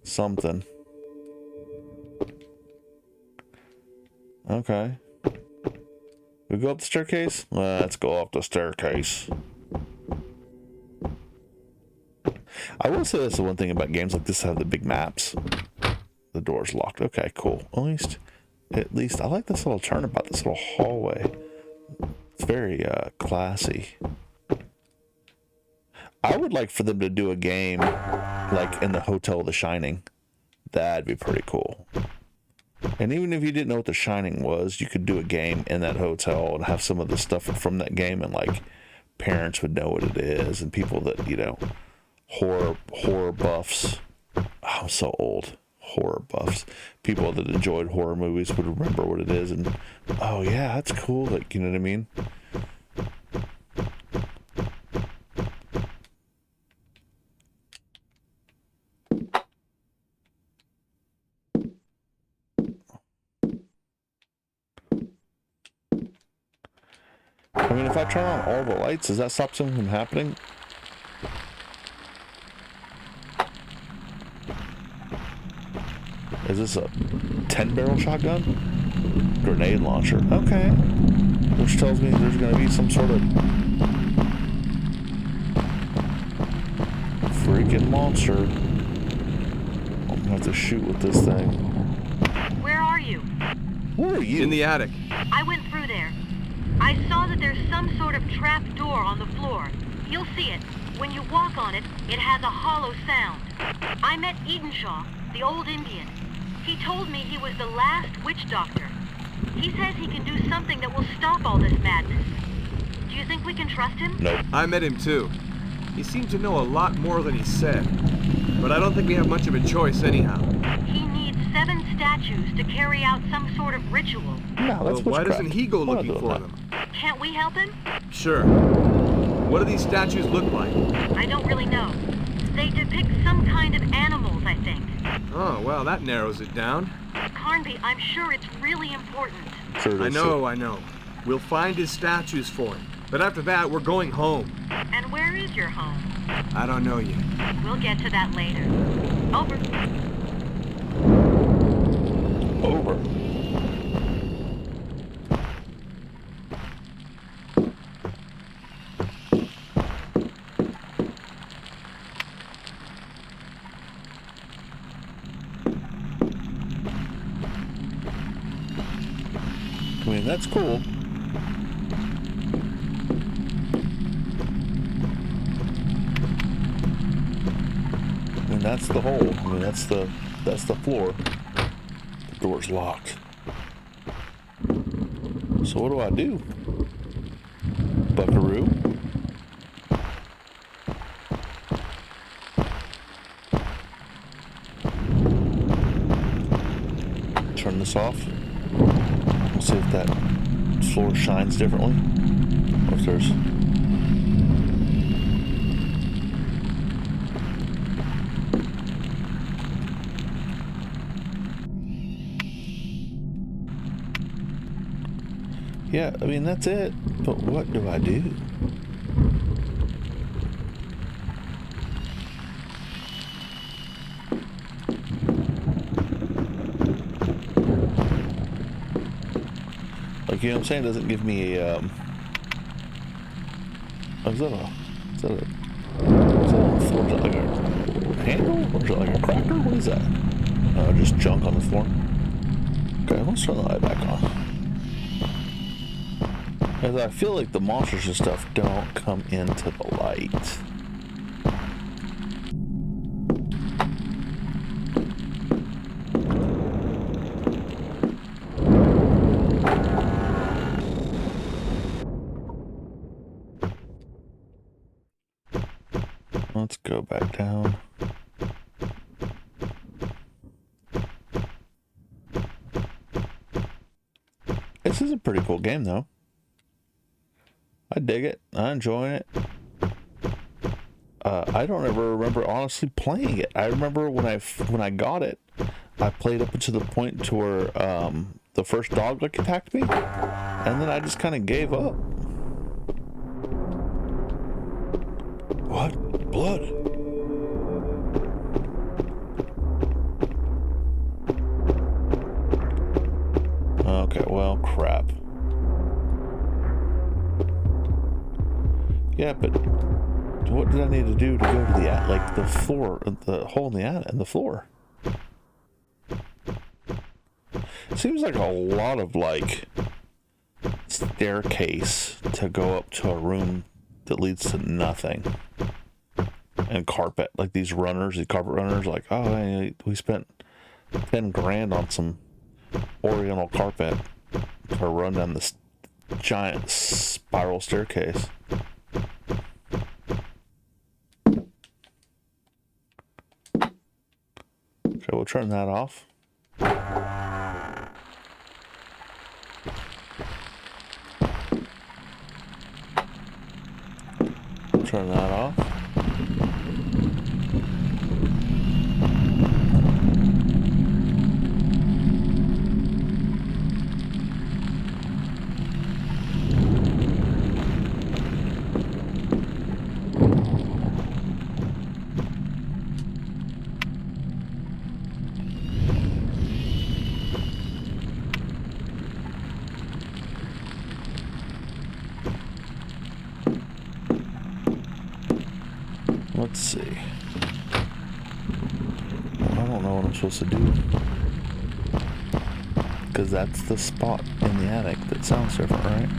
something. Okay. We go up the staircase? Let's go up the staircase. I will say that's the one thing about games like this have the big maps. The door's locked. Okay, cool. At least I like this little turnabout, this little hallway. It's very classy. I would like for them to do a game like in the Hotel The Shining. That'd be pretty cool. And even if you didn't know what The Shining was, you could do a game in that hotel and have some of the stuff from that game, and like parents would know what it is, and people that, you know, horror buffs. Oh, I'm so old. horror buffs, people that enjoyed horror movies would remember what it is, and oh yeah, that's cool. Like, you know what I mean? I mean, if I turn on all the lights, does that stop something from happening? Is this a 10-barrel shotgun? Grenade launcher. Okay. Which tells me there's going to be some sort of freaking monster. I'm going to have to shoot with this thing.
Where are you?
Where are you?
In the attic.
I went through there. I saw that there's some sort of trap door on the floor. You'll see it. When you walk on it, it has a hollow sound. I met Edenshaw, the old Indian. He told me he was the last witch doctor. He says he can do something that will stop all this madness. Do you think we can trust him?
Nope.
I met him too. He seemed to know a lot more than he said. But I don't think we have much of a choice anyhow.
He needs 7 statues to carry out some sort of ritual.
No, that's
Well, why doesn't he go looking for them?
Can't we help him?
Sure. What do these statues look like?
I don't really know. They depict some kind of animals, I think.
Oh, well, that narrows it down.
Carnby, I'm sure it's really important.
Sure it
I
is,
know. We'll find his statues for him. But after that, we're going home.
And where is your home?
I don't know yet.
We'll get to that later. Over.
Over. I mean, that's cool. I mean, that's the hole. I mean, that's the floor. The door's locked. So what do I do? Buckaroo? Turn this off. We'll see if that floor shines differently. Or if there's... Yeah, I mean, that's it. But what do I do? Like, you know what I'm saying? It doesn't give me a, is that like a handle? Or is it like a cracker? What is that? Just junk on the floor. Okay, let's turn the light back on. Because I feel like the monsters and stuff don't come into the light. Let's go back down. This is a pretty cool game, though. I dig it. I'm enjoying it. I don't ever remember honestly playing it. I remember when I got it, I played up to the point to where the first dog like attacked me, and then I just kind of gave up. What? Blood? Okay, well, crap. Yeah, but what did I need to do to go to the like the floor, the hole in the floor? Seems like a lot of like staircase to go up to a room that leads to nothing. And carpet, like these runners, these carpet runners, like, oh, hey, we spent 10 grand on some oriental carpet to run down this giant spiral staircase. Okay, which turn that off. Turn that off. Let's see. I don't know what I'm supposed to do. Because that's the spot in the attic that sounds different, right?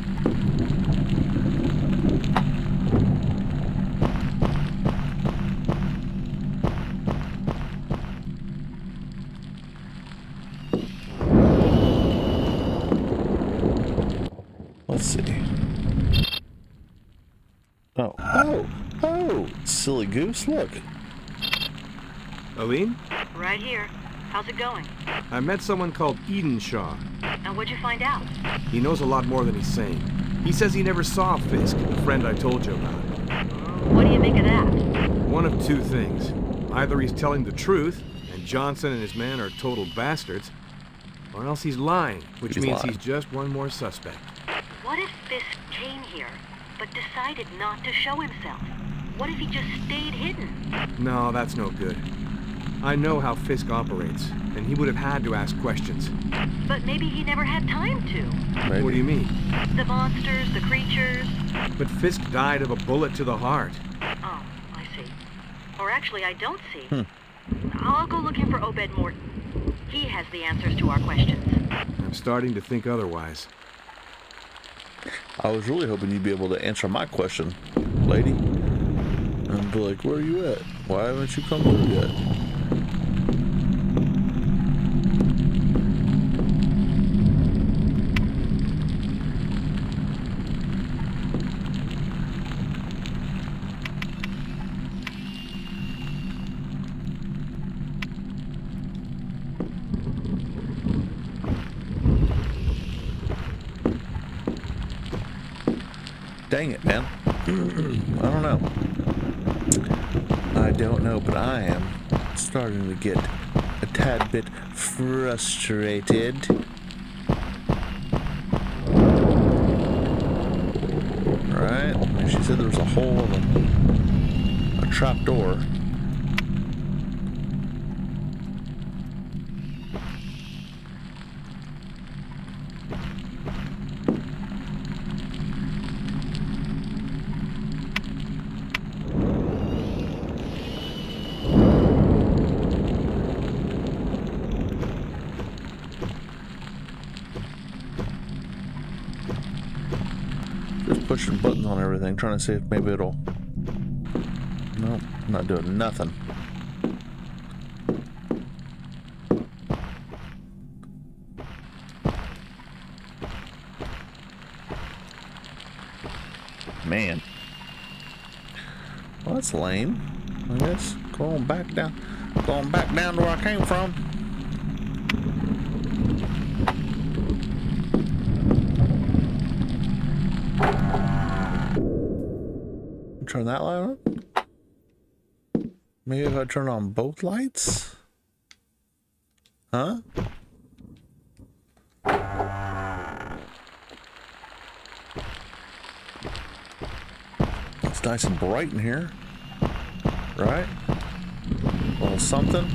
Let's see. Oh, silly goose, look.
Aline?
Right here. How's it going?
I met someone called Edenshaw.
And what'd you find out?
He knows a lot more than he's saying. He says he never saw Fisk, the friend I told you about.
What do you make of that?
One of two things. Either he's telling the truth, and Johnson and his men are total bastards, or else he's lying, which means he's just one more suspect.
What if Fisk came here, but decided not to show himself? What if he just stayed hidden?
No, that's no good. I know how Fisk operates, and he would have had to ask questions.
But maybe he never had time to.
Maybe.
What do you mean?
The monsters, the creatures.
But Fisk died of a bullet to the heart.
Oh, I see. Or actually, I don't see. I'll go looking for Obed Morton. He has the answers to our questions.
I'm starting to think otherwise.
I was really hoping you'd be able to answer my question, lady. And be like, where are you at? Why haven't you come through yet? Dang it, man. I don't know, but I am starting to get a tad bit frustrated. Right? I mean, she said there was a hole in a trap door. Pushing buttons on everything, trying to see if maybe it'll... Nope, not doing nothing. Man. Well, that's lame, I guess. Going back down to where I came from. Turn that light on? Maybe if I turn on both lights? Huh? It's nice and bright in here. Right? A little something.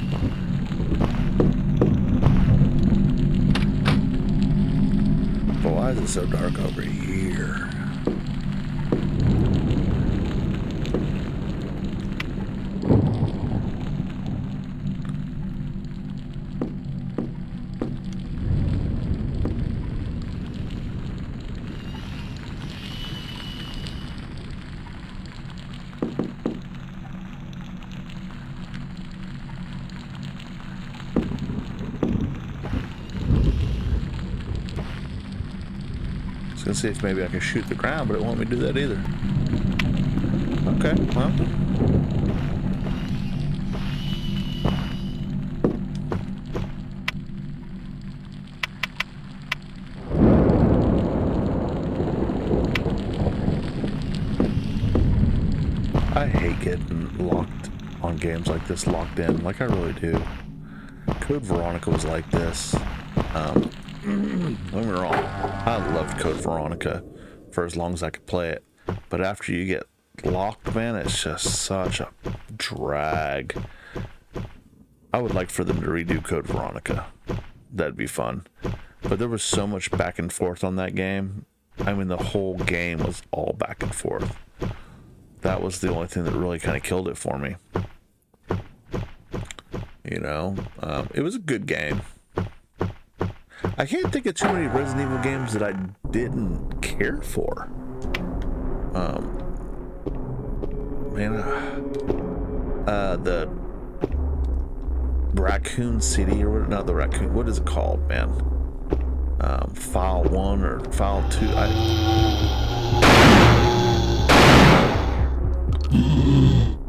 But why is it so dark over here? Gonna see if maybe I can shoot the ground, but it won't let me do that either. Okay, well. hate getting locked on games like this, locked in, like I really do. Code Veronica was like this. Don't get me wrong, I loved Code Veronica for as long as I could play it. But after you get locked, man, it's just such a drag. I would like for them to redo Code Veronica. That'd be fun. But there was so much back and forth on that game. I mean, the whole game was all back and forth. That was the only thing that really kind of killed it for me. You know, it was a good game. I can't think of too many Resident Evil games that I didn't care for. The Raccoon City, or what? No, the Raccoon. What is it called, man? File 1 or File 2.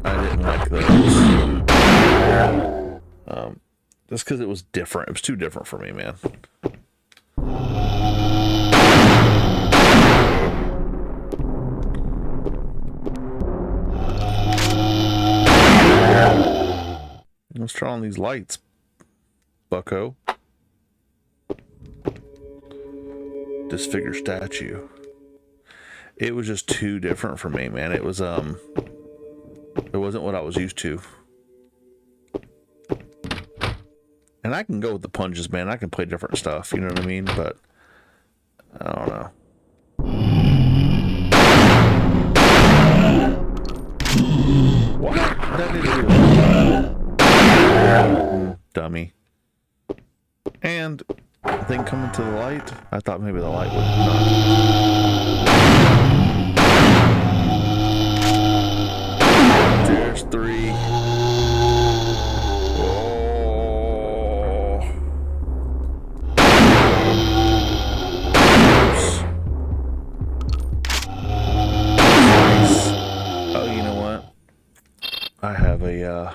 I didn't like those. Just because it was different. It was too different for me, man. Let's turn on these lights, bucko. Disfigure statue. It was just too different for me, man. It was it wasn't what I was used to. And I can go with the punches, man. I can play different stuff, you know what I mean? But I don't know. What? That didn't do it. Dummy. And thing coming to the light. I thought maybe the light would not. There's 3. Oh. Nice. Oh, you know what? I have a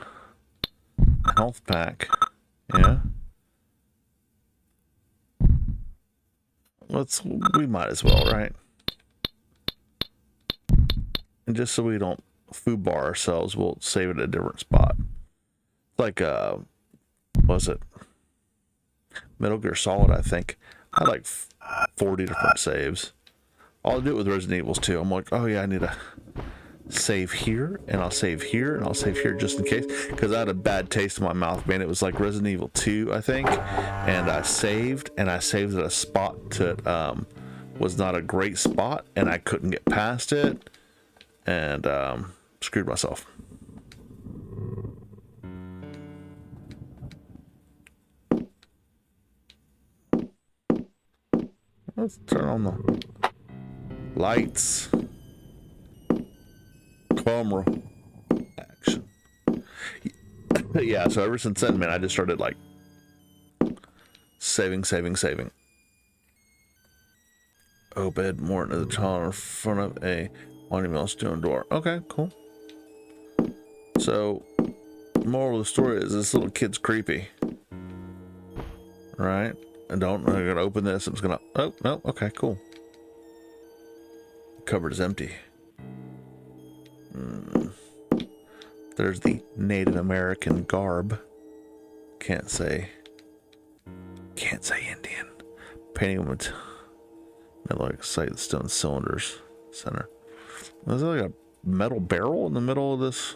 health pack. Yeah. We might as well, right? And just so we don't food bar ourselves, we'll save it at a different spot. Like, was it Metal Gear Solid, I think. I had like 40 different saves. I'll do it with Resident Evils too. I'm like, oh yeah, I need to save here, and I'll save here, and I'll save here just in case, because I had a bad taste in my mouth, man. It was like Resident Evil 2, I think, and I saved at a spot that was not a great spot, and I couldn't get past it, and screwed myself. Let's turn on the lights. Camera action. Yeah, so ever since then, man, I just started like saving. Obed Morton at the child in front of a monumental stone door. Okay, cool. So, moral of the story is this little kid's creepy, right? And I'm gonna open this. I'm just gonna. Oh no. Okay, cool. The cupboard is empty. There's the Native American garb. Can't say Indian. Painting with metal like sight stone cylinders. Center. Is there like a metal barrel in the middle of this?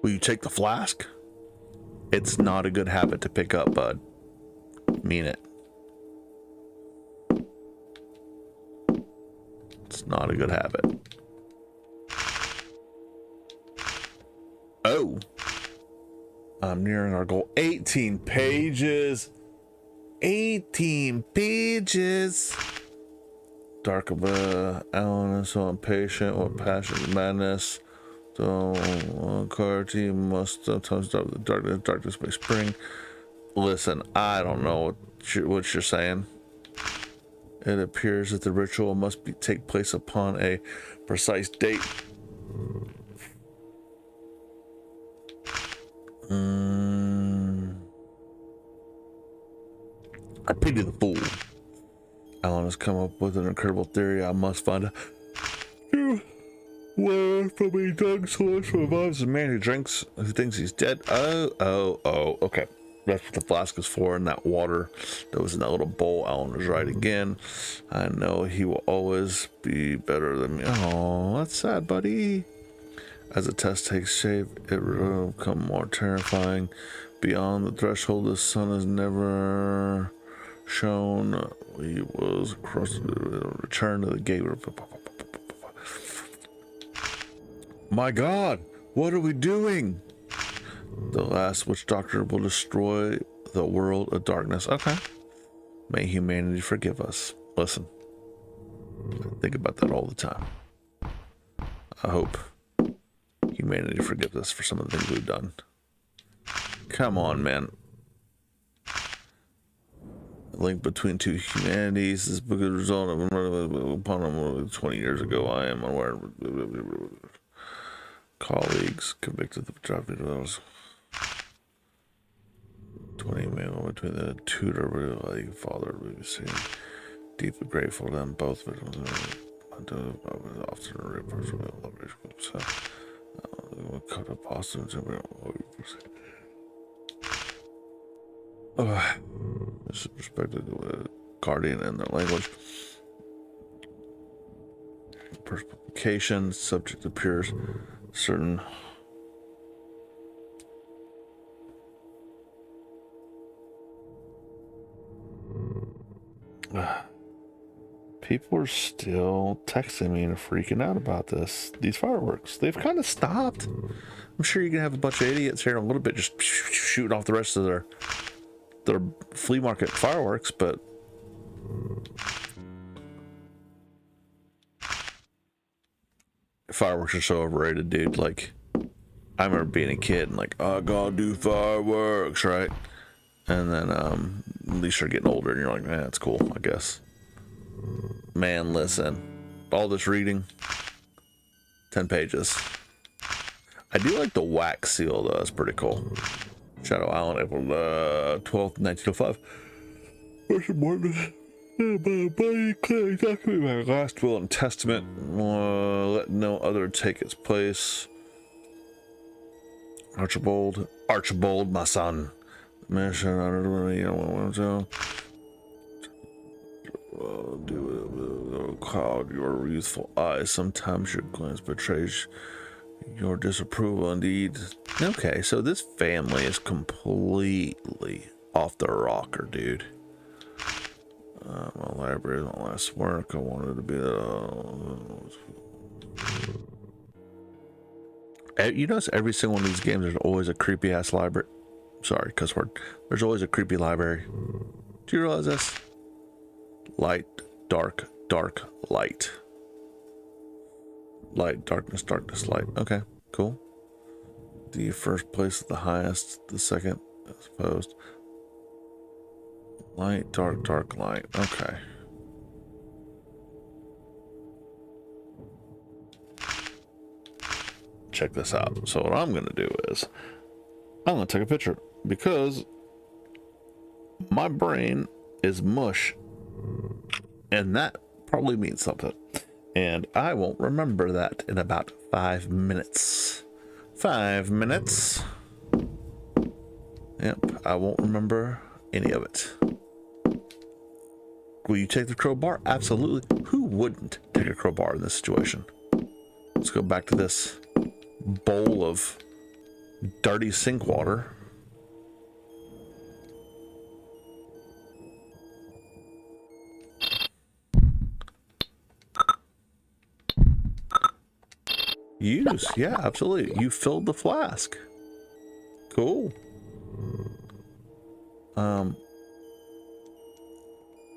Will you take the flask? It's not a good habit to pick up, bud. Mean it. It's not a good habit. Oh. I'm nearing our goal. 18 pages. 18 pages. Dark of Alan is so impatient or passionate madness. So, Carty must sometimes stop the darkness by spring. Listen, I don't know what you're saying. It appears that the ritual must take place upon a precise date. I pity the fool. Alan has come up with an incredible theory. I must find a where from a drug source revives a man who drinks, who thinks he's dead. Oh, okay. That's what the flask is for, and that water that was in that little bowl. Alan is right again. I know he will always be better than me. Oh, that's sad, buddy. As the test takes shape, it will become more terrifying. Beyond the threshold, the sun has never shown. He was across the return to the gate. My God, what are we doing? The last witch doctor will destroy the world of darkness. Okay. May humanity forgive us. Listen, I think about that all the time. I hope humanity forgives us for some of the things we've done. Come on, man. The link between two humanities is a good result of upon 20 years ago. I am aware. Colleagues convicted of driving those 20 men between the tutor and father. We seem deeply grateful to them both. Often cut a Boston. This is respected to guardian and their language. Publication subject appears certain. People are still texting me and freaking out about these fireworks. They've kind of stopped. I'm sure you're gonna have a bunch of idiots here in a little bit just shooting off the rest of their flea market fireworks, but fireworks are so overrated, dude. Like, I remember being a kid and like, I gotta do fireworks, right? And then at least you're getting older and you're like, man, that's cool, I guess. Man, listen, all this reading, 10 pages. I do like the wax seal though, it's pretty cool. Shadow Island, April 12th, 1905. Worship Mormon. Exactly my last will and testament. Let no other take its place. Archibald, my son. Mission, cloud your youthful eyes. Sometimes your glance betrays your disapproval. Indeed. Okay, so this family is completely off the rocker, dude. My library is my last work. I wanted to be you notice every single one of these games there's always a creepy ass library. Sorry, cuss word. There's always a creepy library. Do you realize this? Light, dark, dark, light. Light, darkness, darkness, light. Okay, cool. The first place is the highest, the second is opposed. Light, dark, dark, light. Okay. Check this out. So what I'm going to do is I'm going to take a picture because my brain is mush and that probably means something. And I won't remember that in about 5 minutes. 5 minutes. Yep, I won't remember any of it. Will you take the crowbar? Absolutely. Who wouldn't take a crowbar in this situation? Let's go back to this bowl of dirty sink water. Use, yeah, absolutely. You filled the flask. Cool.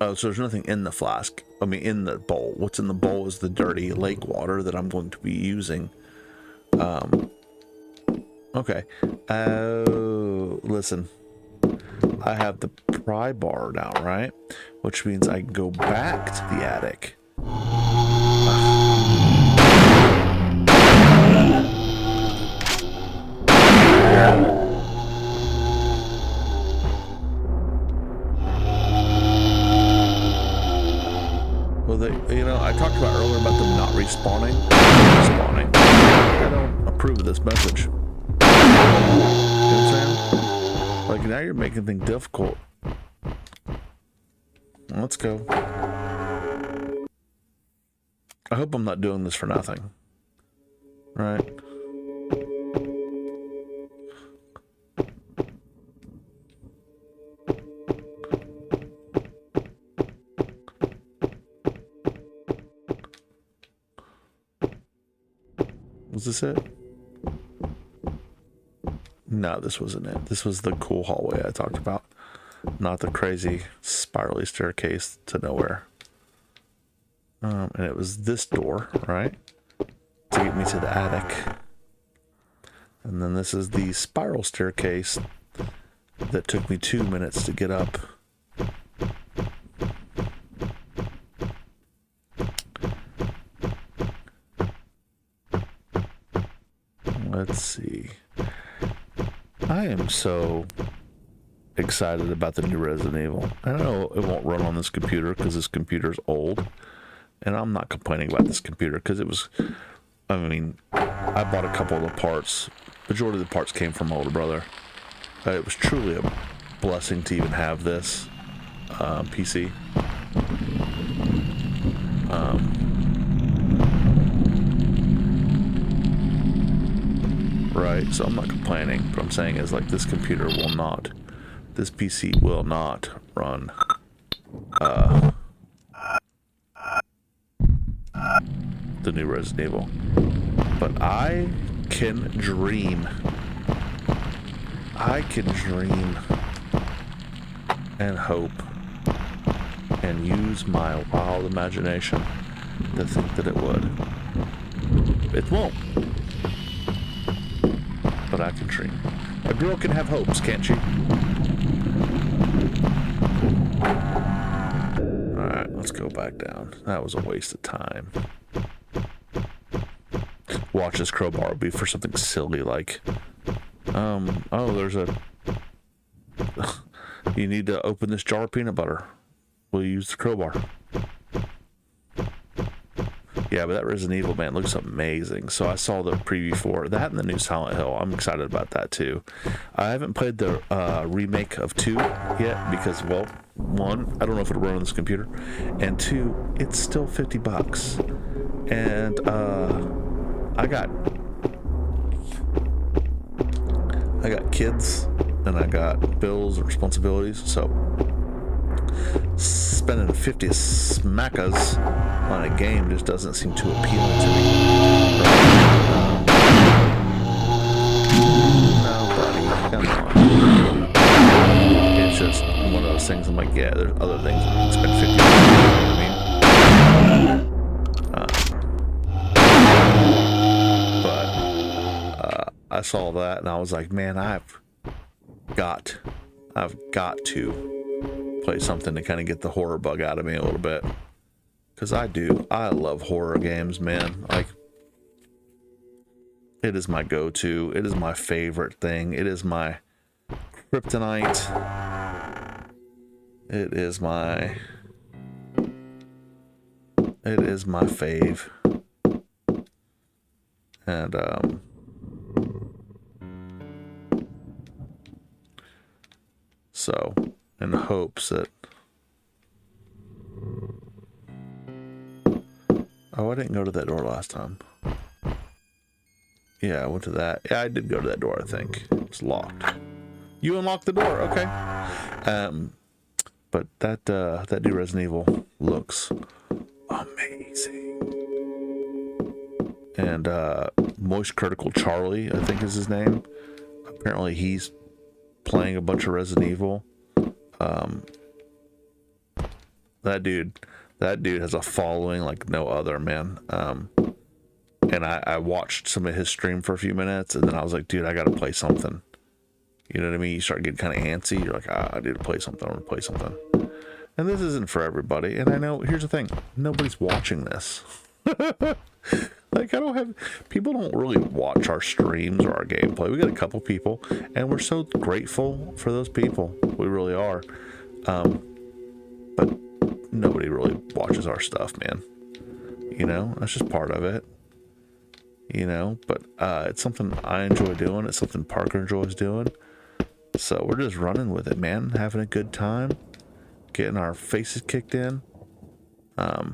Oh, so there's nothing in the flask. I mean, in the bowl. What's in the bowl is the dirty lake water that I'm going to be using. Okay. Oh, listen. I have the pry bar now, right? Which means I can go back to the attic. what I'm saying? Like, now you're making things difficult. Let's go. I hope I'm not doing this for nothing. Right? Was this it? No, this wasn't it. This was the cool hallway I talked about. Not the crazy spirally staircase to nowhere. And it was this door, right? To get me to the attic. And then this is the spiral staircase that took me 2 minutes to get up. Let's see. I am so excited about the new Resident Evil. I know it won't run on this computer because this computer's old. And I'm not complaining about this computer because it was, I mean, I bought a couple of the parts. Majority of the parts came from my older brother. It was truly a blessing to even have this PC. Right, so I'm not complaining. What I'm saying is, like, this computer will not, this PC will not run the new Resident Evil. But I can dream. I can dream and hope and use my wild imagination to think that it would. It won't. But I can dream. A girl can have hopes, can't she? Alright, let's go back down. That was a waste of time. Watch this crowbar be for something silly like, oh, there's a, you need to open this jar of peanut butter. We'll use the crowbar. Yeah, but that Resident Evil, man, looks amazing. So I saw the preview for that and the new Silent Hill. I'm excited about that too. I haven't played the remake of 2 yet because, well, 1, I don't know if it'll run on this computer, and 2, it's still $50. And I got kids and I got bills and responsibilities, so spending 50 smackas on a game just doesn't seem too appealing to me. No, buddy, come on. It's just one of those things. I'm like, yeah, there's other things that you can spend 50 on. You know what I mean? I saw that and I was like, man, I've got to play something to kind of get the horror bug out of me a little bit. Because I love horror games, man. Like, it is my go-to. It is my favorite thing. It is my kryptonite. It is my fave. And, so, in hopes that... Oh, I didn't go to that door last time. Yeah, I went to that. Yeah, I did go to that door, I think. It's locked. You unlocked the door, okay. But that new Resident Evil looks amazing. And Moist Critical Charlie, I think is his name. Apparently he's playing a bunch of Resident Evil. That dude has a following like no other, man. And I watched some of his stream for a few minutes, and then I was like, dude, I gotta play something. You know what I mean? You start getting kind of antsy. You're like, I need to play something. I want to play something. And this isn't for everybody. And I know, here's the thing. Nobody's watching this. Like, people don't really watch our streams or our gameplay. We got a couple people, and we're so grateful for those people. We really are. But nobody really watches our stuff, man. You know, that's just part of it. you know, but it's something I enjoy doing. It's something Parker enjoys doing. So we're just running with it, man. Having a good time, getting our faces kicked in. Let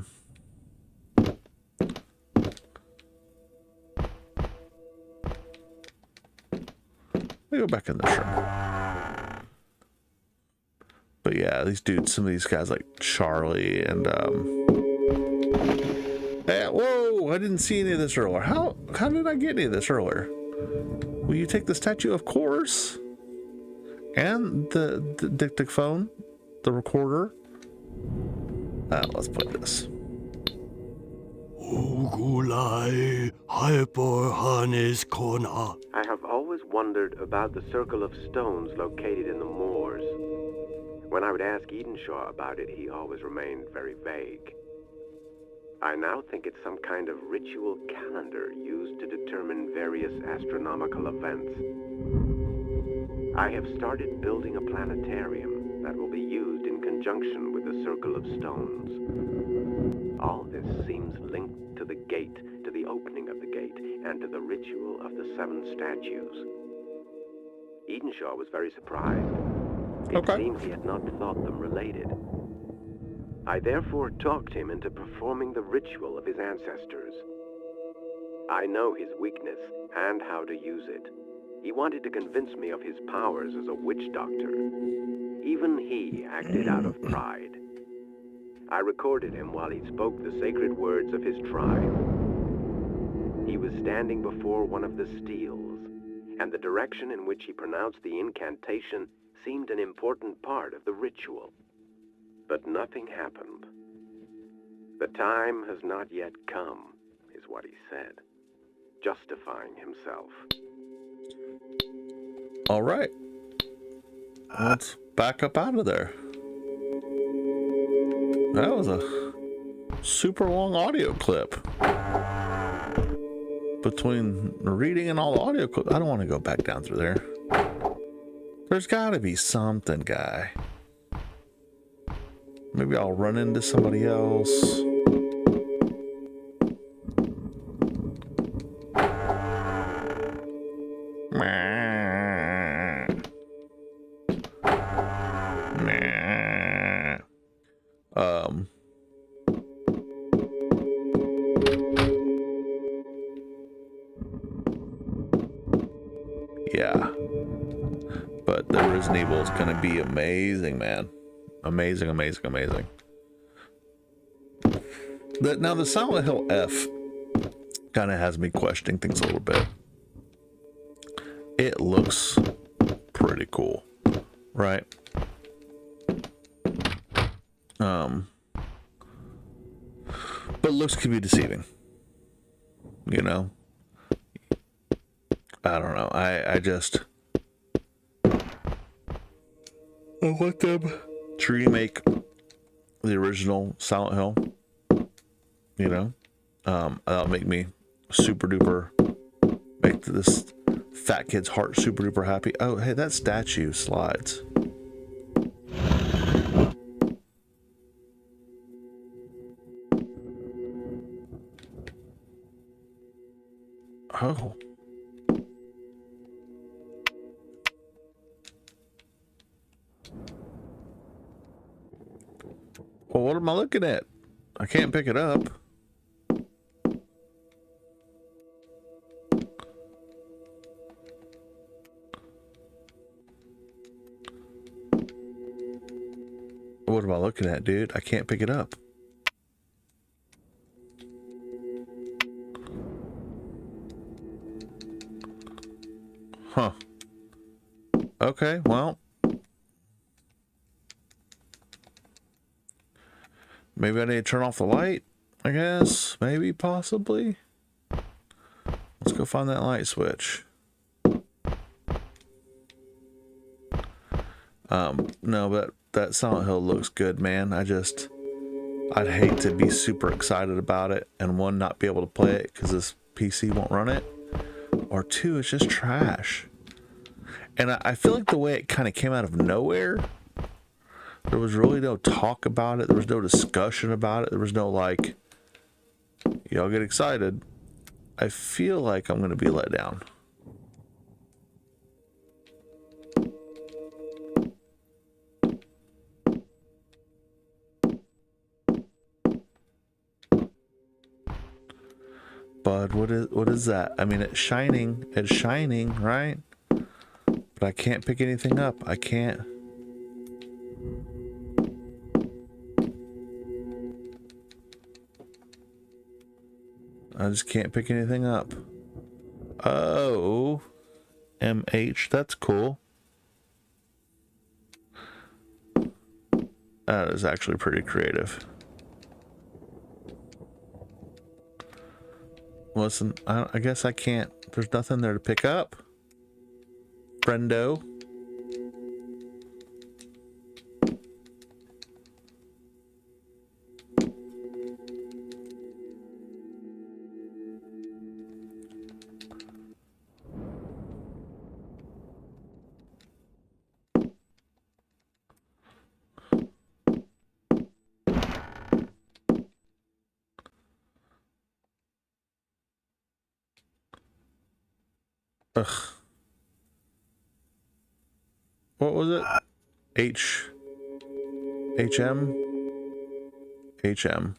me go back in this room. But yeah, these dudes, some of these guys like Charlie and hey, whoa, I didn't see any of this earlier. How did I get any of this earlier? Will you take the statue? Of course. And the dictaphone, the recorder. Let's play this.
Ugulai Hyperhanes Kona.
I have always wondered about the circle of stones located in the moors. When I would ask Edenshaw about it, he always remained very vague. I now think it's some kind of ritual calendar used to determine various astronomical events. I have started building a planetarium that will be used in conjunction with the Circle of Stones. All this seems linked to the gate, to the opening of the gate, and to the ritual of the 7 statues. Edenshaw was very surprised. It seems he had not thought them related. I therefore talked him into performing the ritual of his ancestors. I know his weakness and how to use it. He wanted to convince me of his powers as a witch doctor. Even he acted out of pride. I recorded him while he spoke the sacred words of his tribe. He was standing before one of the steels, and the direction in which he pronounced the incantation seemed an important part of the ritual. But nothing happened. The time has not yet come, is what he said, justifying himself.
All right. Let's back up out of there. That was a super long audio clip. Between reading and all the audio clips, I don't want to go back down through there. There's got to be something, guy. Maybe I'll run into somebody else. Yeah. But the Resident Evil is going to be amazing, man. Amazing, amazing, amazing. Now, the Silent Hill F kind of has me questioning things a little bit. It looks pretty cool, right? But looks can be deceiving. You know? I don't know. I want them to remake the original Silent Hill. You know? That'll make me super duper, make this fat kid's heart super duper happy. Oh, hey, that statue slides. Oh. Well, what am I looking at? I can't pick it up. What am I looking at, dude? I can't pick it up. Huh. Okay, well. Maybe I need to turn off the light, I guess. Maybe, possibly. Let's go find that light switch. No, but that Silent Hill looks good, man. I'd hate to be super excited about it and one, not be able to play it because this PC won't run it, or two, it's just trash. And I feel like the way it kind of came out of nowhere, there was really no talk about it. There was no discussion about it. There was no like, y'all get excited. I feel like I'm going to be let down. But what is that? I mean, it's shining, right? But I can't pick anything up. I can't. I just can't pick anything up. Oh, MH, that's cool. That is actually pretty creative. Listen, I guess I can't. There's nothing there to pick up. Friendo. Ugh. What was it? HM? HM.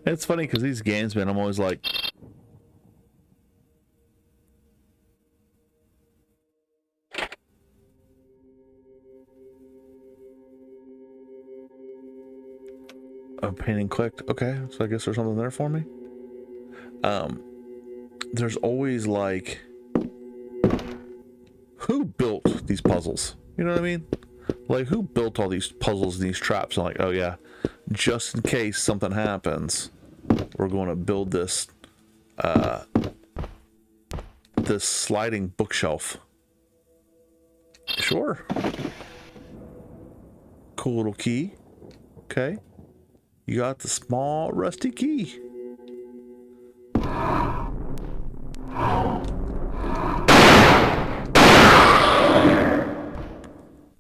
It's funny because these games, man, I'm always like, oh, painting clicked. Okay, so I guess there's something there for me. There's always like, who built these puzzles? You know what I mean? Like, who built all these puzzles and these traps? I'm like, oh yeah, just in case something happens, we're going to build this this sliding bookshelf. Sure. Cool little key. Okay. You got the small rusty key.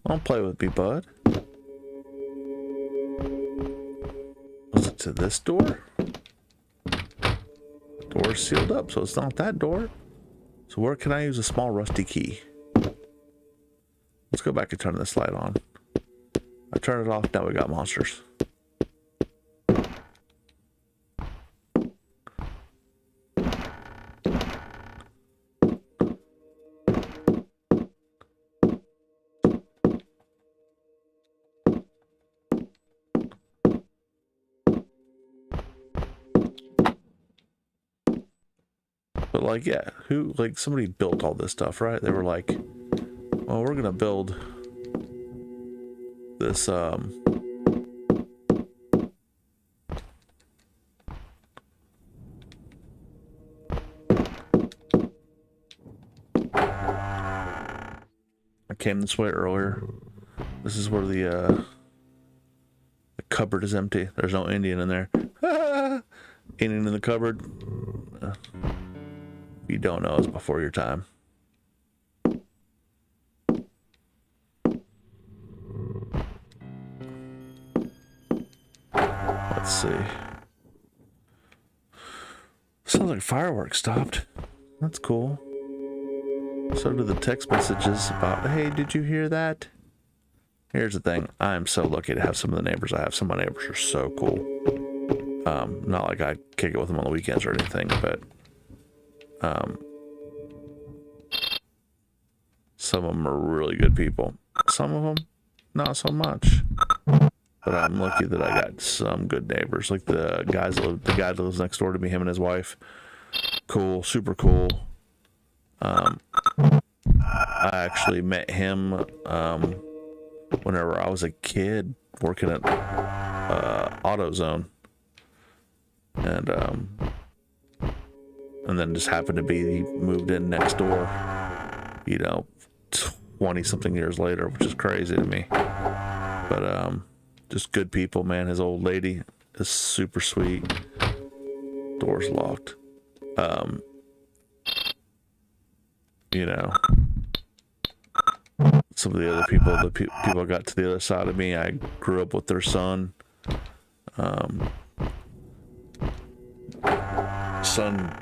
Don't play with me, bud. Was it to this door? Door's sealed up, so it's not that door. So where can I use a small rusty key? Let's go back and turn this light on. I turned it off, now we got monsters. But like, yeah, who, like, somebody built all this stuff, right? They were like, well, we're gonna build this, I came this way earlier. This is where the cupboard is empty. There's no Indian in there. Indian in the cupboard. If you don't know, it's before your time. Let's see. Sounds like fireworks stopped. That's cool. So do the text messages about, hey, did you hear that? Here's the thing. I'm so lucky to have some of the neighbors I have. Some of my neighbors are so cool. Not like I kick it with them on the weekends or anything, but some of them are really good people. Some of them, not so much. But I'm lucky that I got some good neighbors. Like the guy that lives next door to me, him and his wife. Cool, super cool. I actually met him whenever I was a kid working at AutoZone. And then just happened to be, he moved in next door, 20 something years later, which is crazy to me. But just good people, man. His old lady is super sweet. Door's locked. You know, some of the other people, people got to the other side of me, I grew up with their son. Son,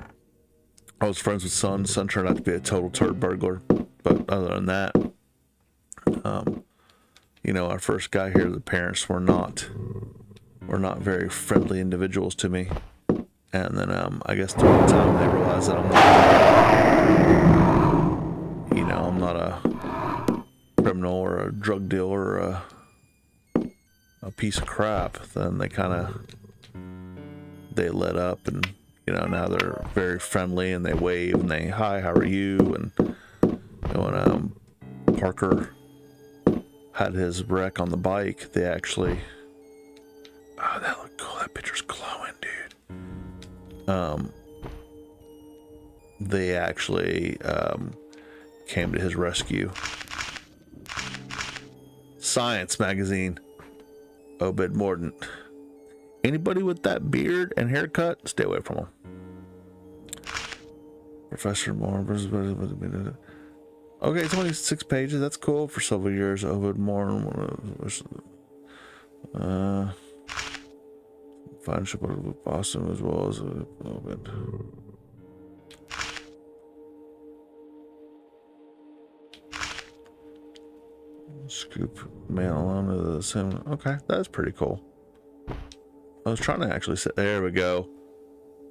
I was friends with son. Son turned out to be a total turd burglar. But other than that, you know, our first guy here, the parents were not very friendly individuals to me. And then I guess during the time they realized that I'm not a criminal or a drug dealer or a piece of crap. Then they let up, and you know, now they're very friendly and they wave and they, hi, how are you? And you know, when Parker had his wreck on the bike, they actually, oh, that looked cool. That picture's glowing, dude. They actually came to his rescue. Science magazine. Obed Morton. Anybody with that beard and haircut, stay away from him. Professor Moore. Okay, it's only 6 pages. That's cool. For several years, Obed Morton. Friendship with Boston as well as a little bit. Scoop mail on to the same. Okay, that's pretty cool. I was trying to actually say, there we go.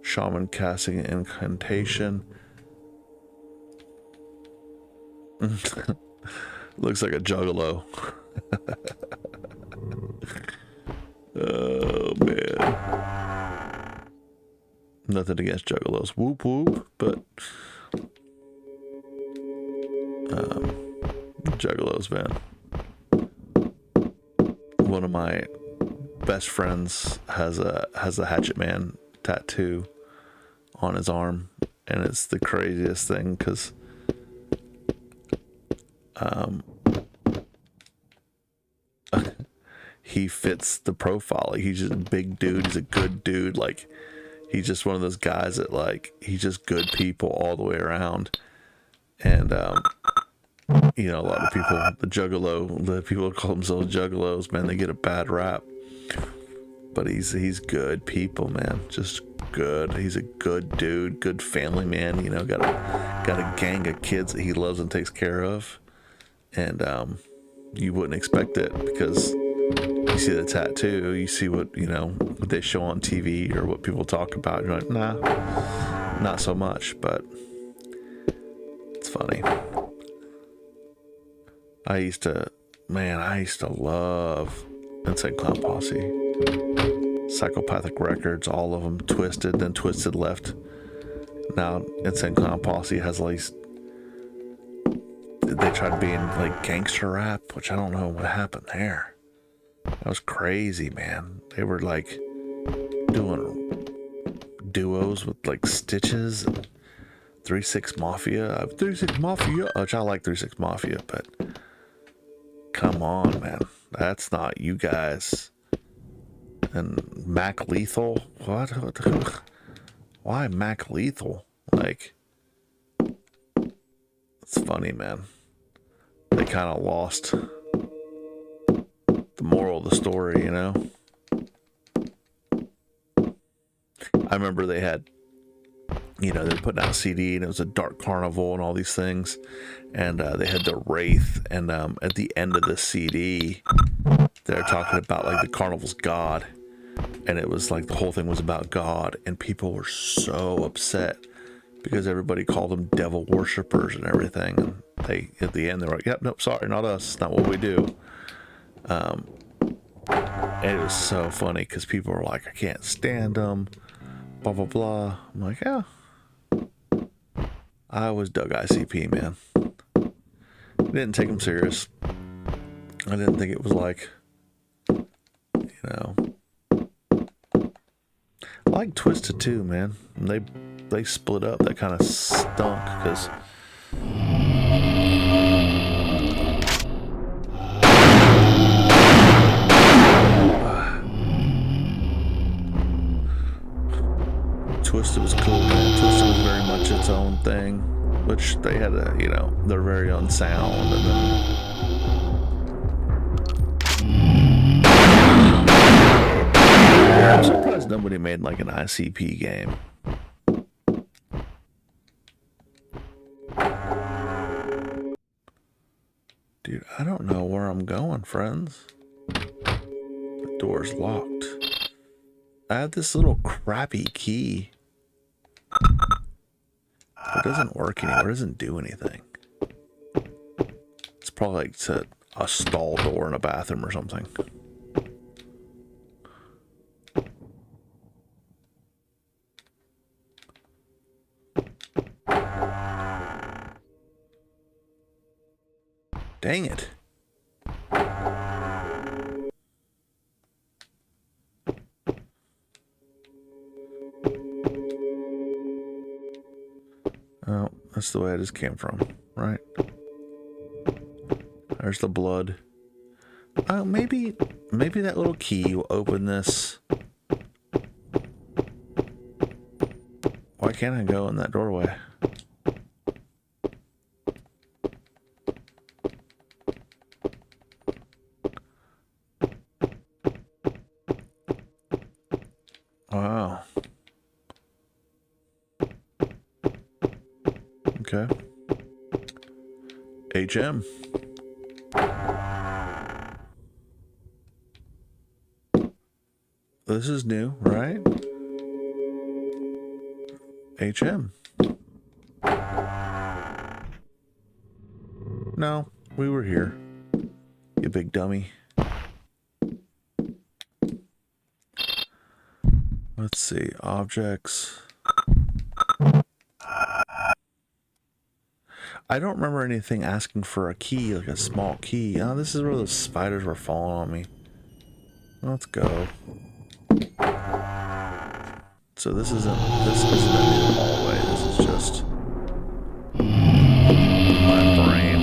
Shaman casting an incantation. Looks like a juggalo. Oh man. Nothing against juggalos. Whoop whoop, but juggalos, man. One of my best friends has a Hatchet Man tattoo on his arm, and it's the craziest thing because he fits the profile. Like, he's just a big dude. He's a good dude. Like, he's just one of those guys that, like, he's just good people all the way around. And you know, a lot of people, the people call themselves juggalos, man, they get a bad rap. But he's good people, man. Just good. He's a good dude, good family man. You know, got a gang of kids that he loves and takes care of. And you wouldn't expect it because you see the tattoo, you see what they show on TV or what people talk about. You're like, nah, not so much. But it's funny. I used to love Insane Clown Posse. Psychopathic Records, all of them. Twisted, then Twisted left. Now Insane Clown Posse has at least, they tried being like gangster rap, which I don't know what happened there. That was crazy, man. They were like doing duos with like Stitches and 3-6 Mafia. 3-6 Mafia, which I like 3-6 Mafia, but come on, man. That's not you guys. And Mac Lethal? What? Why Mac Lethal? Like, it's funny, man. They kind of lost the moral of the story, you know? I remember they had, they were putting out a CD and it was a Dark Carnival and all these things. And they had the Wraith. And at the end of the CD, they're talking about like the carnival's God. And it was like the whole thing was about God. And people were so upset because everybody called them devil worshippers and everything. And they, at the end, they were like, yep, nope, sorry, not us. Not what we do. And it was so funny because people were like, I can't stand them. Blah, blah, blah. I'm like, yeah. I always dug ICP, man. I didn't take them serious. I didn't think it was like, I like Twisted too, man. And they split up. That kind of stunk because Twisted was cool, man. Twisted was very much its own thing, which they had a, you know, their very own sound, and then I'm surprised nobody made like an ICP game. Dude, I don't know where I'm going, friends. The door's locked. I have this little crappy key. It doesn't work anymore. It doesn't do anything. It's probably like a stall door in a bathroom or something. Dang it. Oh, that's the way I just came from, right? There's the blood. Oh, maybe that little key will open this. Why can't I go in that doorway? Wow. Okay. HM. This is new, right? HM. No, we were here. You big dummy. Let's see, objects. I don't remember anything asking for a key, like a small key. Oh, this is where those spiders were falling on me. Let's go. So this isn't a new hallway. This is just my brain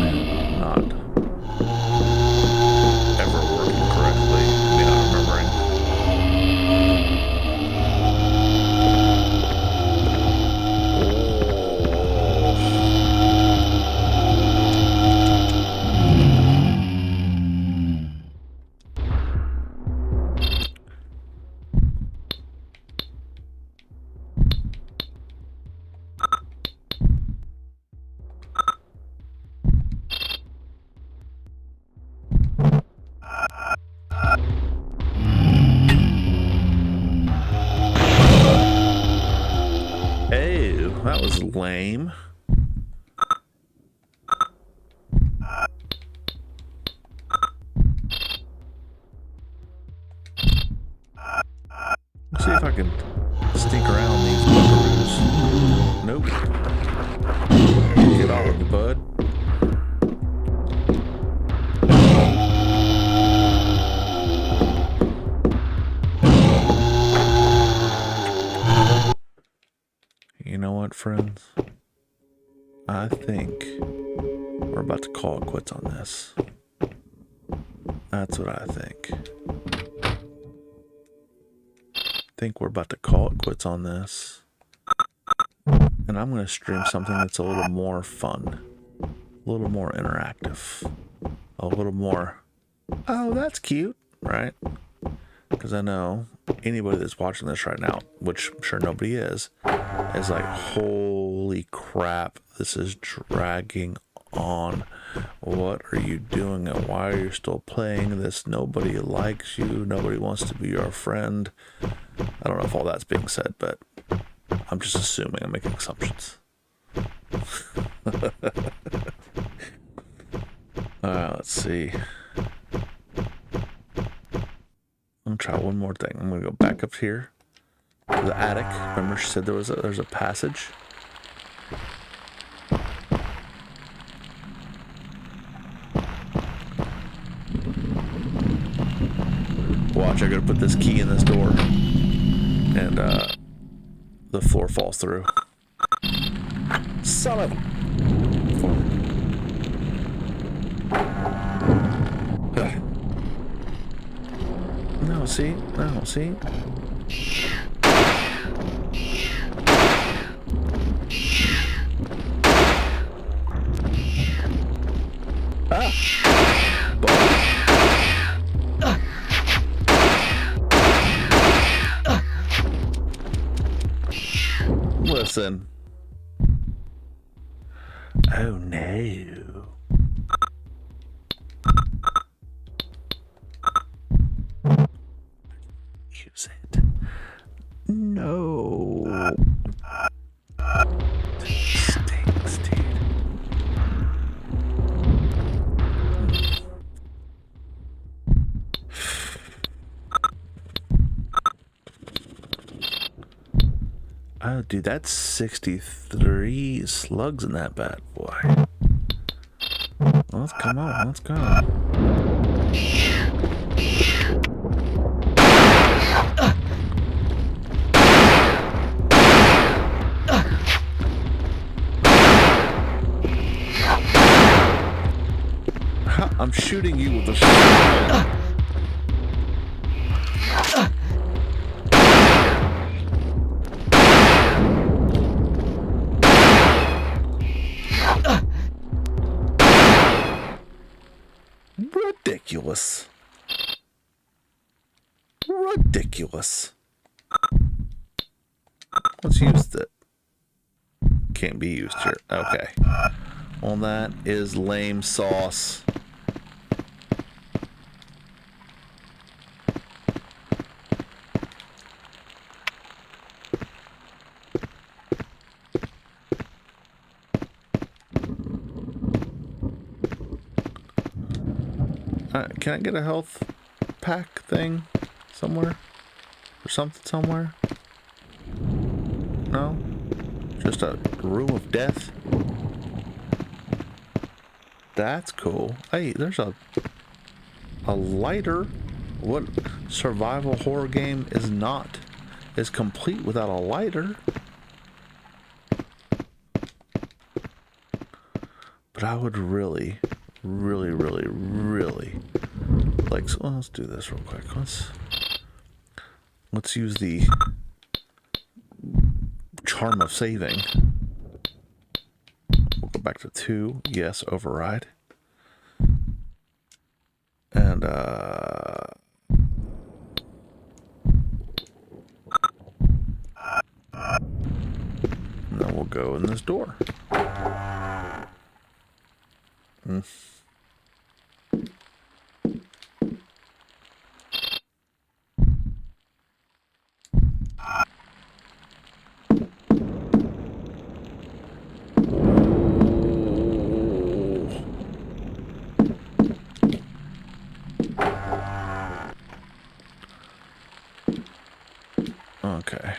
not ever working correctly. Me not remembering. That was lame. Let's see if I can sneak around these buckaroos. Nope. Get off of me, bud. You know what, friends? I think we're about to call it quits on this. That's what I think. I think we're about to call it quits on this. And I'm going to stream something that's a little more fun. A little more interactive. A little more, oh, that's cute, right? Because I know anybody that's watching this right now, which I'm sure nobody is like, holy crap, this is dragging on. What are you doing and why are you still playing this? Nobody likes you. Nobody wants to be your friend. I don't know if all that's being said, but I'm just assuming. I'm making assumptions. Let's see. I'm gonna try one more thing. I'm gonna go back up here to the attic. Remember, she said there's a passage. Watch, I gotta put this key in this door, and the floor falls through. Son of a... No, see? No, see? listen. Oh no. Use it. No. Stinks, dude. Oh, dude, that's 63 slugs in that bad boy. Let's come on, let's go. I'm shooting you with a shotgun. Ridiculous. Ridiculous. Let's use it. Can't be used here. Okay. Well, that is lame sauce. Can I get a health pack thing somewhere? Or something somewhere? No? Just a rule of death? That's cool. Hey, there's a lighter. What survival horror game is complete without a lighter? But I would really like, so let's do this real quick. Let's use the charm of saving. We'll go back to 2. Yes, override. And then we'll go in this door. Okay.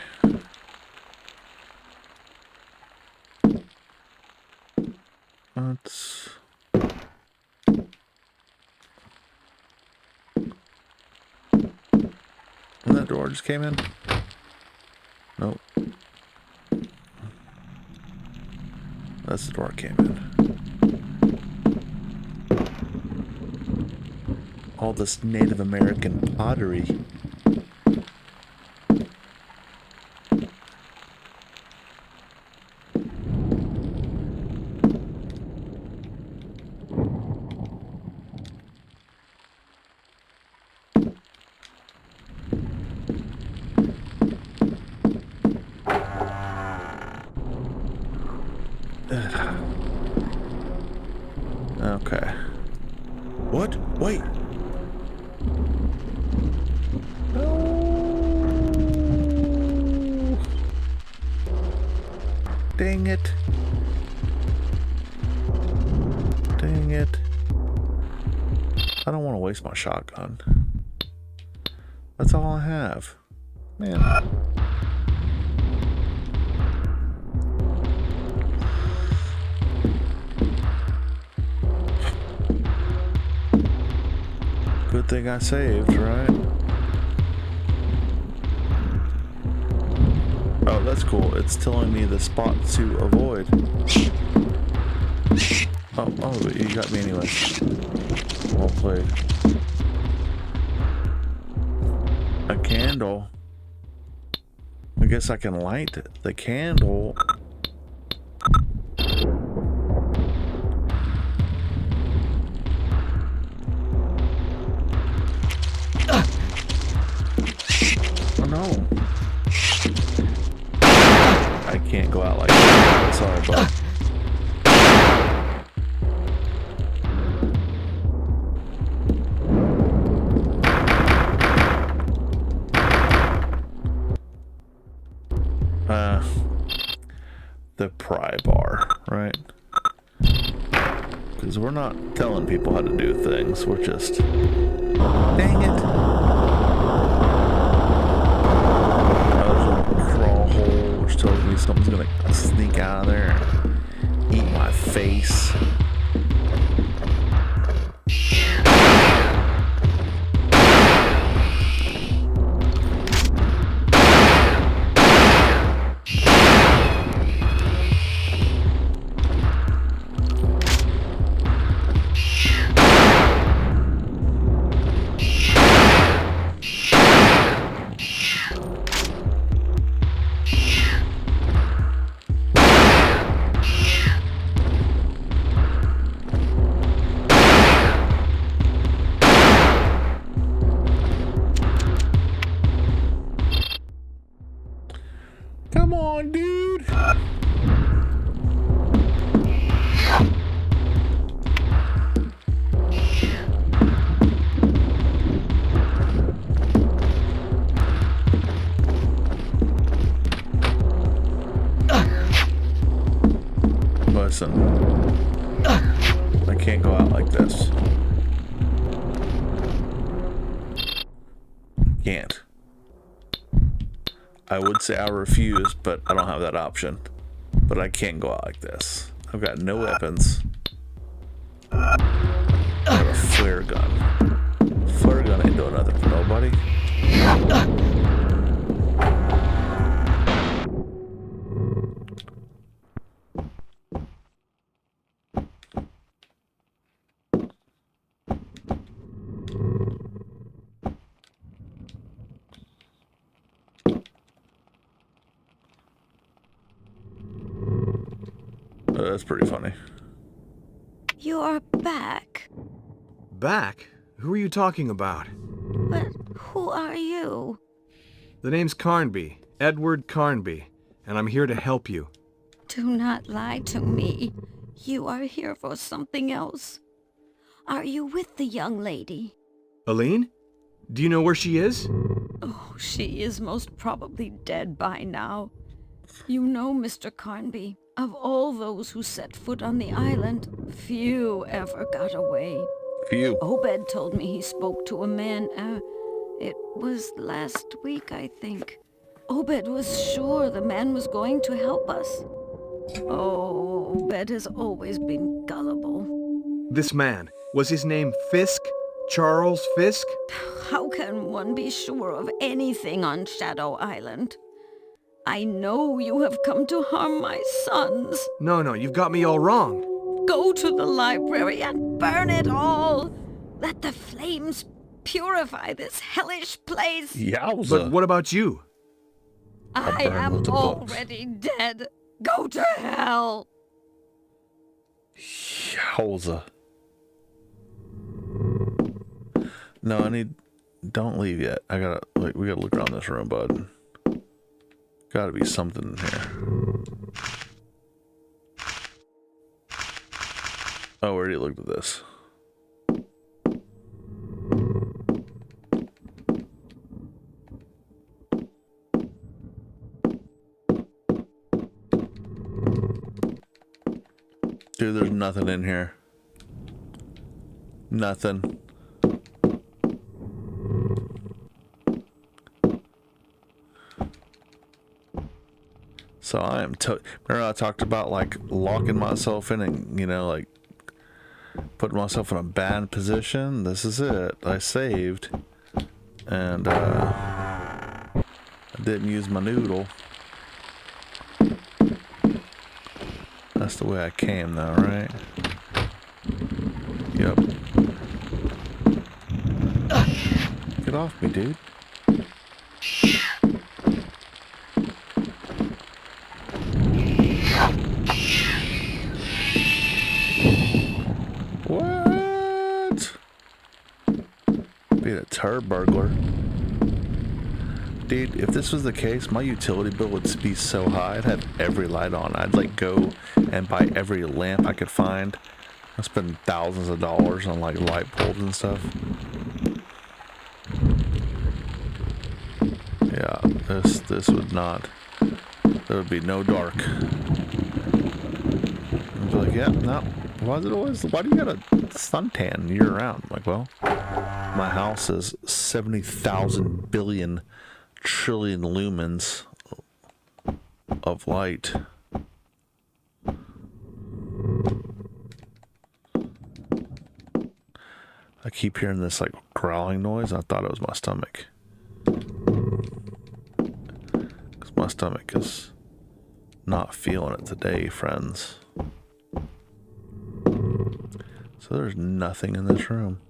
Let's... And that door just came in? Nope. That's the door it came in. All this Native American pottery. Okay. What? Wait. No. Dang it. Dang it. I don't want to waste my shotgun. That's all I have. Man. Good thing I saved, right? Oh, that's cool. It's telling me the spot to avoid. Oh, you got me anyway. Well played. A candle. I guess I can light the candle. can't go out like that. Sorry, bud. The pry bar, right? Because we're not telling people how to do things. We're just... Dang it. Another crawl hole, which tells me something's going to sneak out of there and eat my face. Come on, dude. Listen, I can't go out like this. Can't. I would say I refuse, but I don't have that option. But I can't go out like this. I've got no weapons. I got a flare gun. Flare gun ain't doing nothing for nobody. That's pretty funny.
You're back.
Back? Who are you talking about?
But who are you?
The name's Carnby, Edward Carnby, and I'm here to help you.
Do not lie to me. You are here for something else. Are you with the young lady?
Aline? Do you know where she is?
Oh, she is most probably dead by now. You know, Mr. Carnby, of all those who set foot on the island, few ever got away.
Few.
Obed told me he spoke to a man, it was last week, I think. Obed was sure the man was going to help us. Oh, Obed has always been gullible.
This man, was his name Fisk? Charles Fisk?
How can one be sure of anything on Shadow Island? I know you have come to harm my sons.
No, you've got me all wrong.
Go to the library and burn it all. Let the flames purify this hellish place.
Yowza.
But what about you?
I am already dead. Go to hell.
Yowza. No, don't leave yet. We gotta look around this room, bud. Gotta be something in here. Oh, we already looked at this. Dude, there's nothing in here. Nothing. So I am remember I talked about like locking myself in and, you know, like putting myself in a bad position. This is it. I saved and I didn't use my noodle. That's the way I came though, right? Yep. Get off me, dude. What? Being a turd burglar. dude, if this was the case, my utility bill would be so high. I'd have every light on. I'd like go and buy every lamp I could find. I spend thousands of dollars on like light bulbs and stuff. Yeah, this would not. There would be no dark. I'd be like, yeah, no. Why do you got a suntan year round? I'm like, well, my house is 70,000 billion trillion lumens of light. I keep hearing this like growling noise. I thought it was my stomach. Because my stomach is not feeling it today, friends. So there's nothing in this room.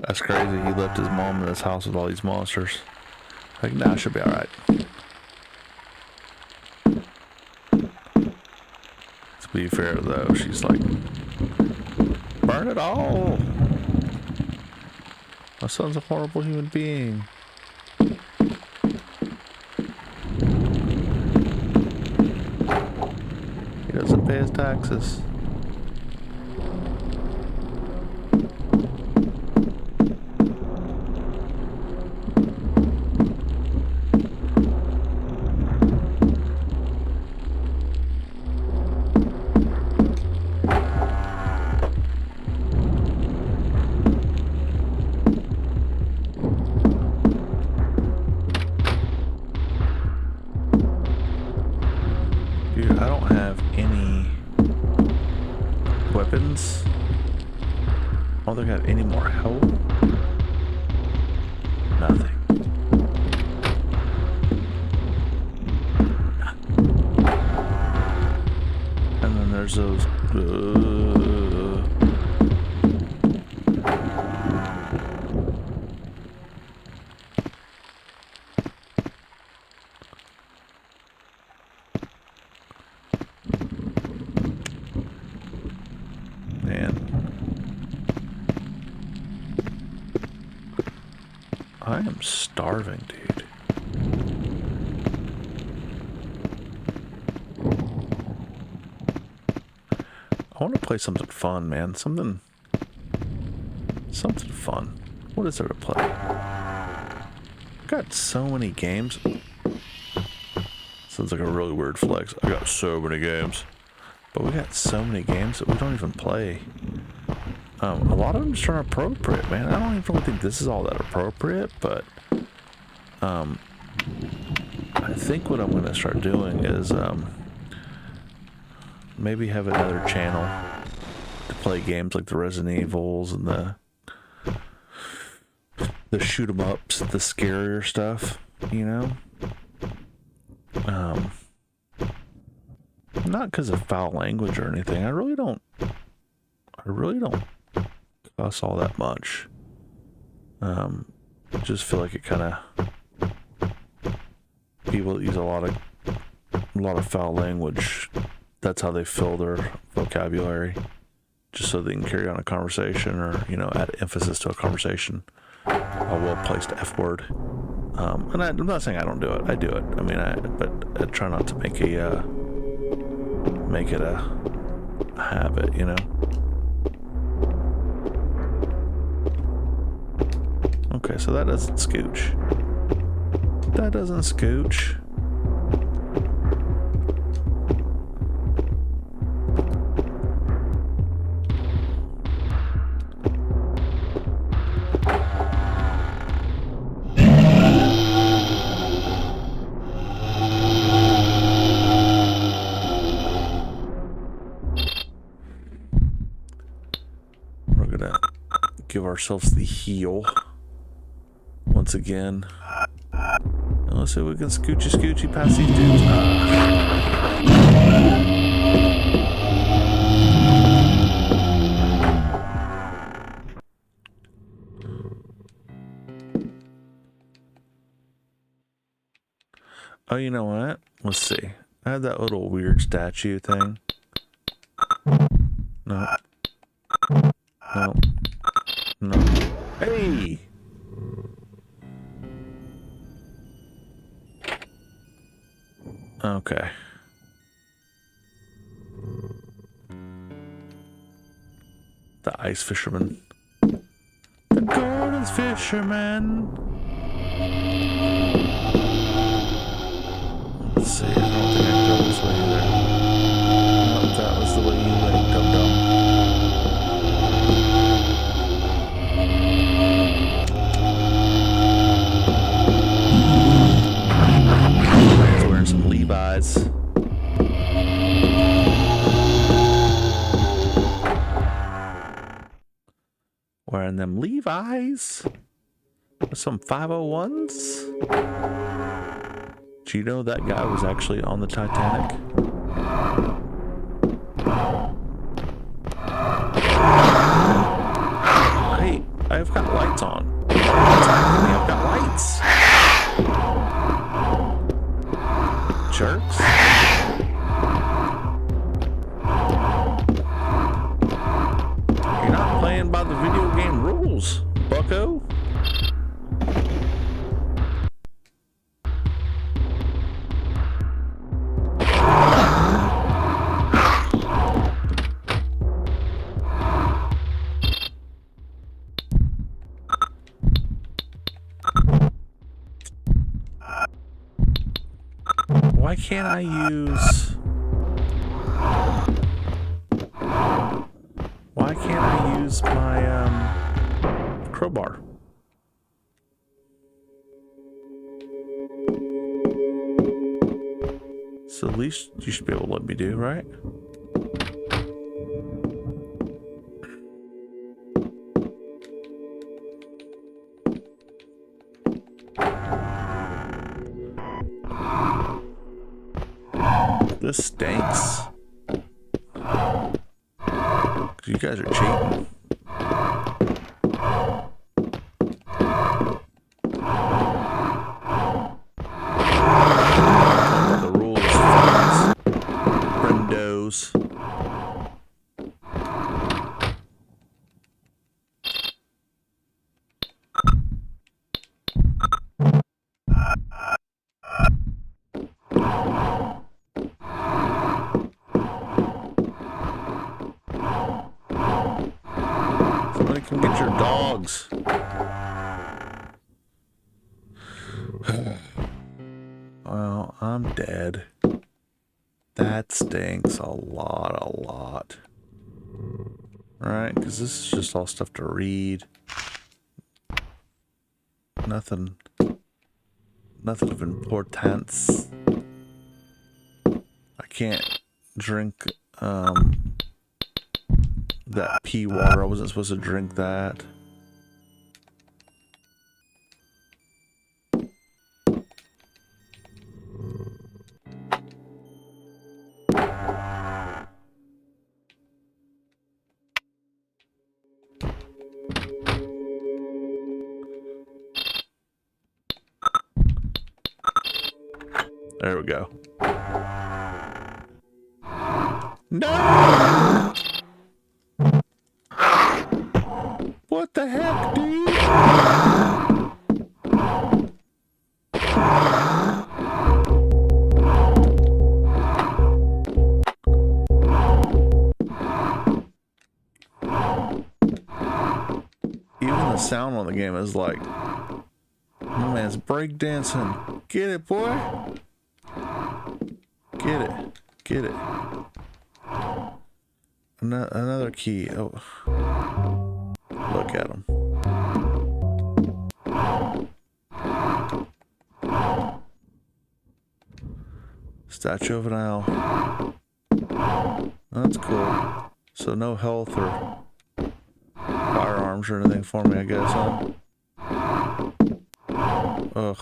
That's crazy. He left his mom in his house with all these monsters. Like, nah, she'll be alright. To be fair, though, she's like, burn it all! My son's a horrible human being. He doesn't pay his taxes. I don't think I have any more health. Nothing. And then there's those. I am starving, dude. I want to play something fun, man. Something fun. What is there to play? I've got so many games. Sounds like a really weird flex. I got so many games. But we got so many games that we don't even play. A lot of them just aren't appropriate, man. I don't even really think this is all that appropriate, but I think what I'm going to start doing is maybe have another channel to play games like the Resident Evils and the shoot 'em ups, the scarier stuff, you know? Not because of foul language or anything. I really don't cuss all that much. I just feel like it kind of, people that use a lot of foul language, that's how they fill their vocabulary, just so they can carry on a conversation or, you know, add emphasis to a conversation. A well-placed F word. And I'm not saying I don't do it. I do it. I mean, but I try not to make it a habit, you know? Okay, so that doesn't scooch. That doesn't scooch. We're gonna give ourselves the heal once again. And let's see if we can scoochy past these dudes. Oh, you know what? Let's see. I had that little weird statue thing. No. No. No. Hey! Okay. The ice fisherman. The Gordon's fisherman. Let's see, I don't think I can go this way either. No, that was the way you went, dum-dum. He's wearing some Levi's. Wearing them Levi's. With some 501s. Do you know that guy was actually on the Titanic? Hey, I've got lights on. I've got lights. Jerks. You're not playing by the video game rules, bucko. Why can't I use... Why can't I use my crowbar? So at least you should be able to let me do, right? This stinks. You guys are cheating. The rules, friendos. Come get your dogs. Well, I'm dead. That stinks a lot. Right? Because this is just all stuff to read. Nothing of importance. I can't drink, that pea water. I wasn't supposed to drink that. There we go. No! What the heck, dude? Even the sound on the game is like, my man's breakdancing. Get it, boy? Get it. Get it. Another key. Oh. Look at him. Statue of an owl. That's cool. So no health or firearms or anything for me, I guess, huh? Ugh.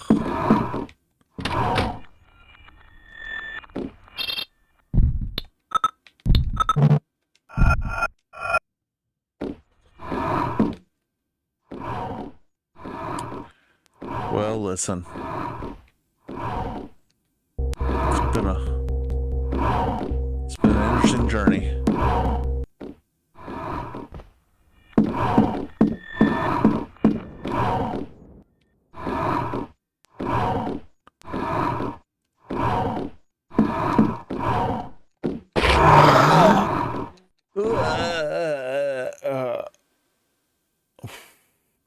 Well, listen. It's been an interesting journey.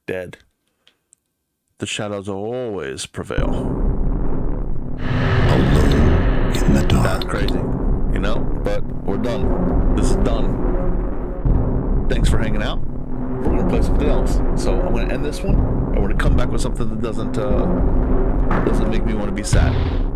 dead. The shadows always prevail.
Alone in the dark.
That's crazy, you know? But we're done. This is done. Thanks for hanging out. We're gonna play something else. So I'm gonna end this one. I'm gonna come back with something that doesn't make me want to be sad.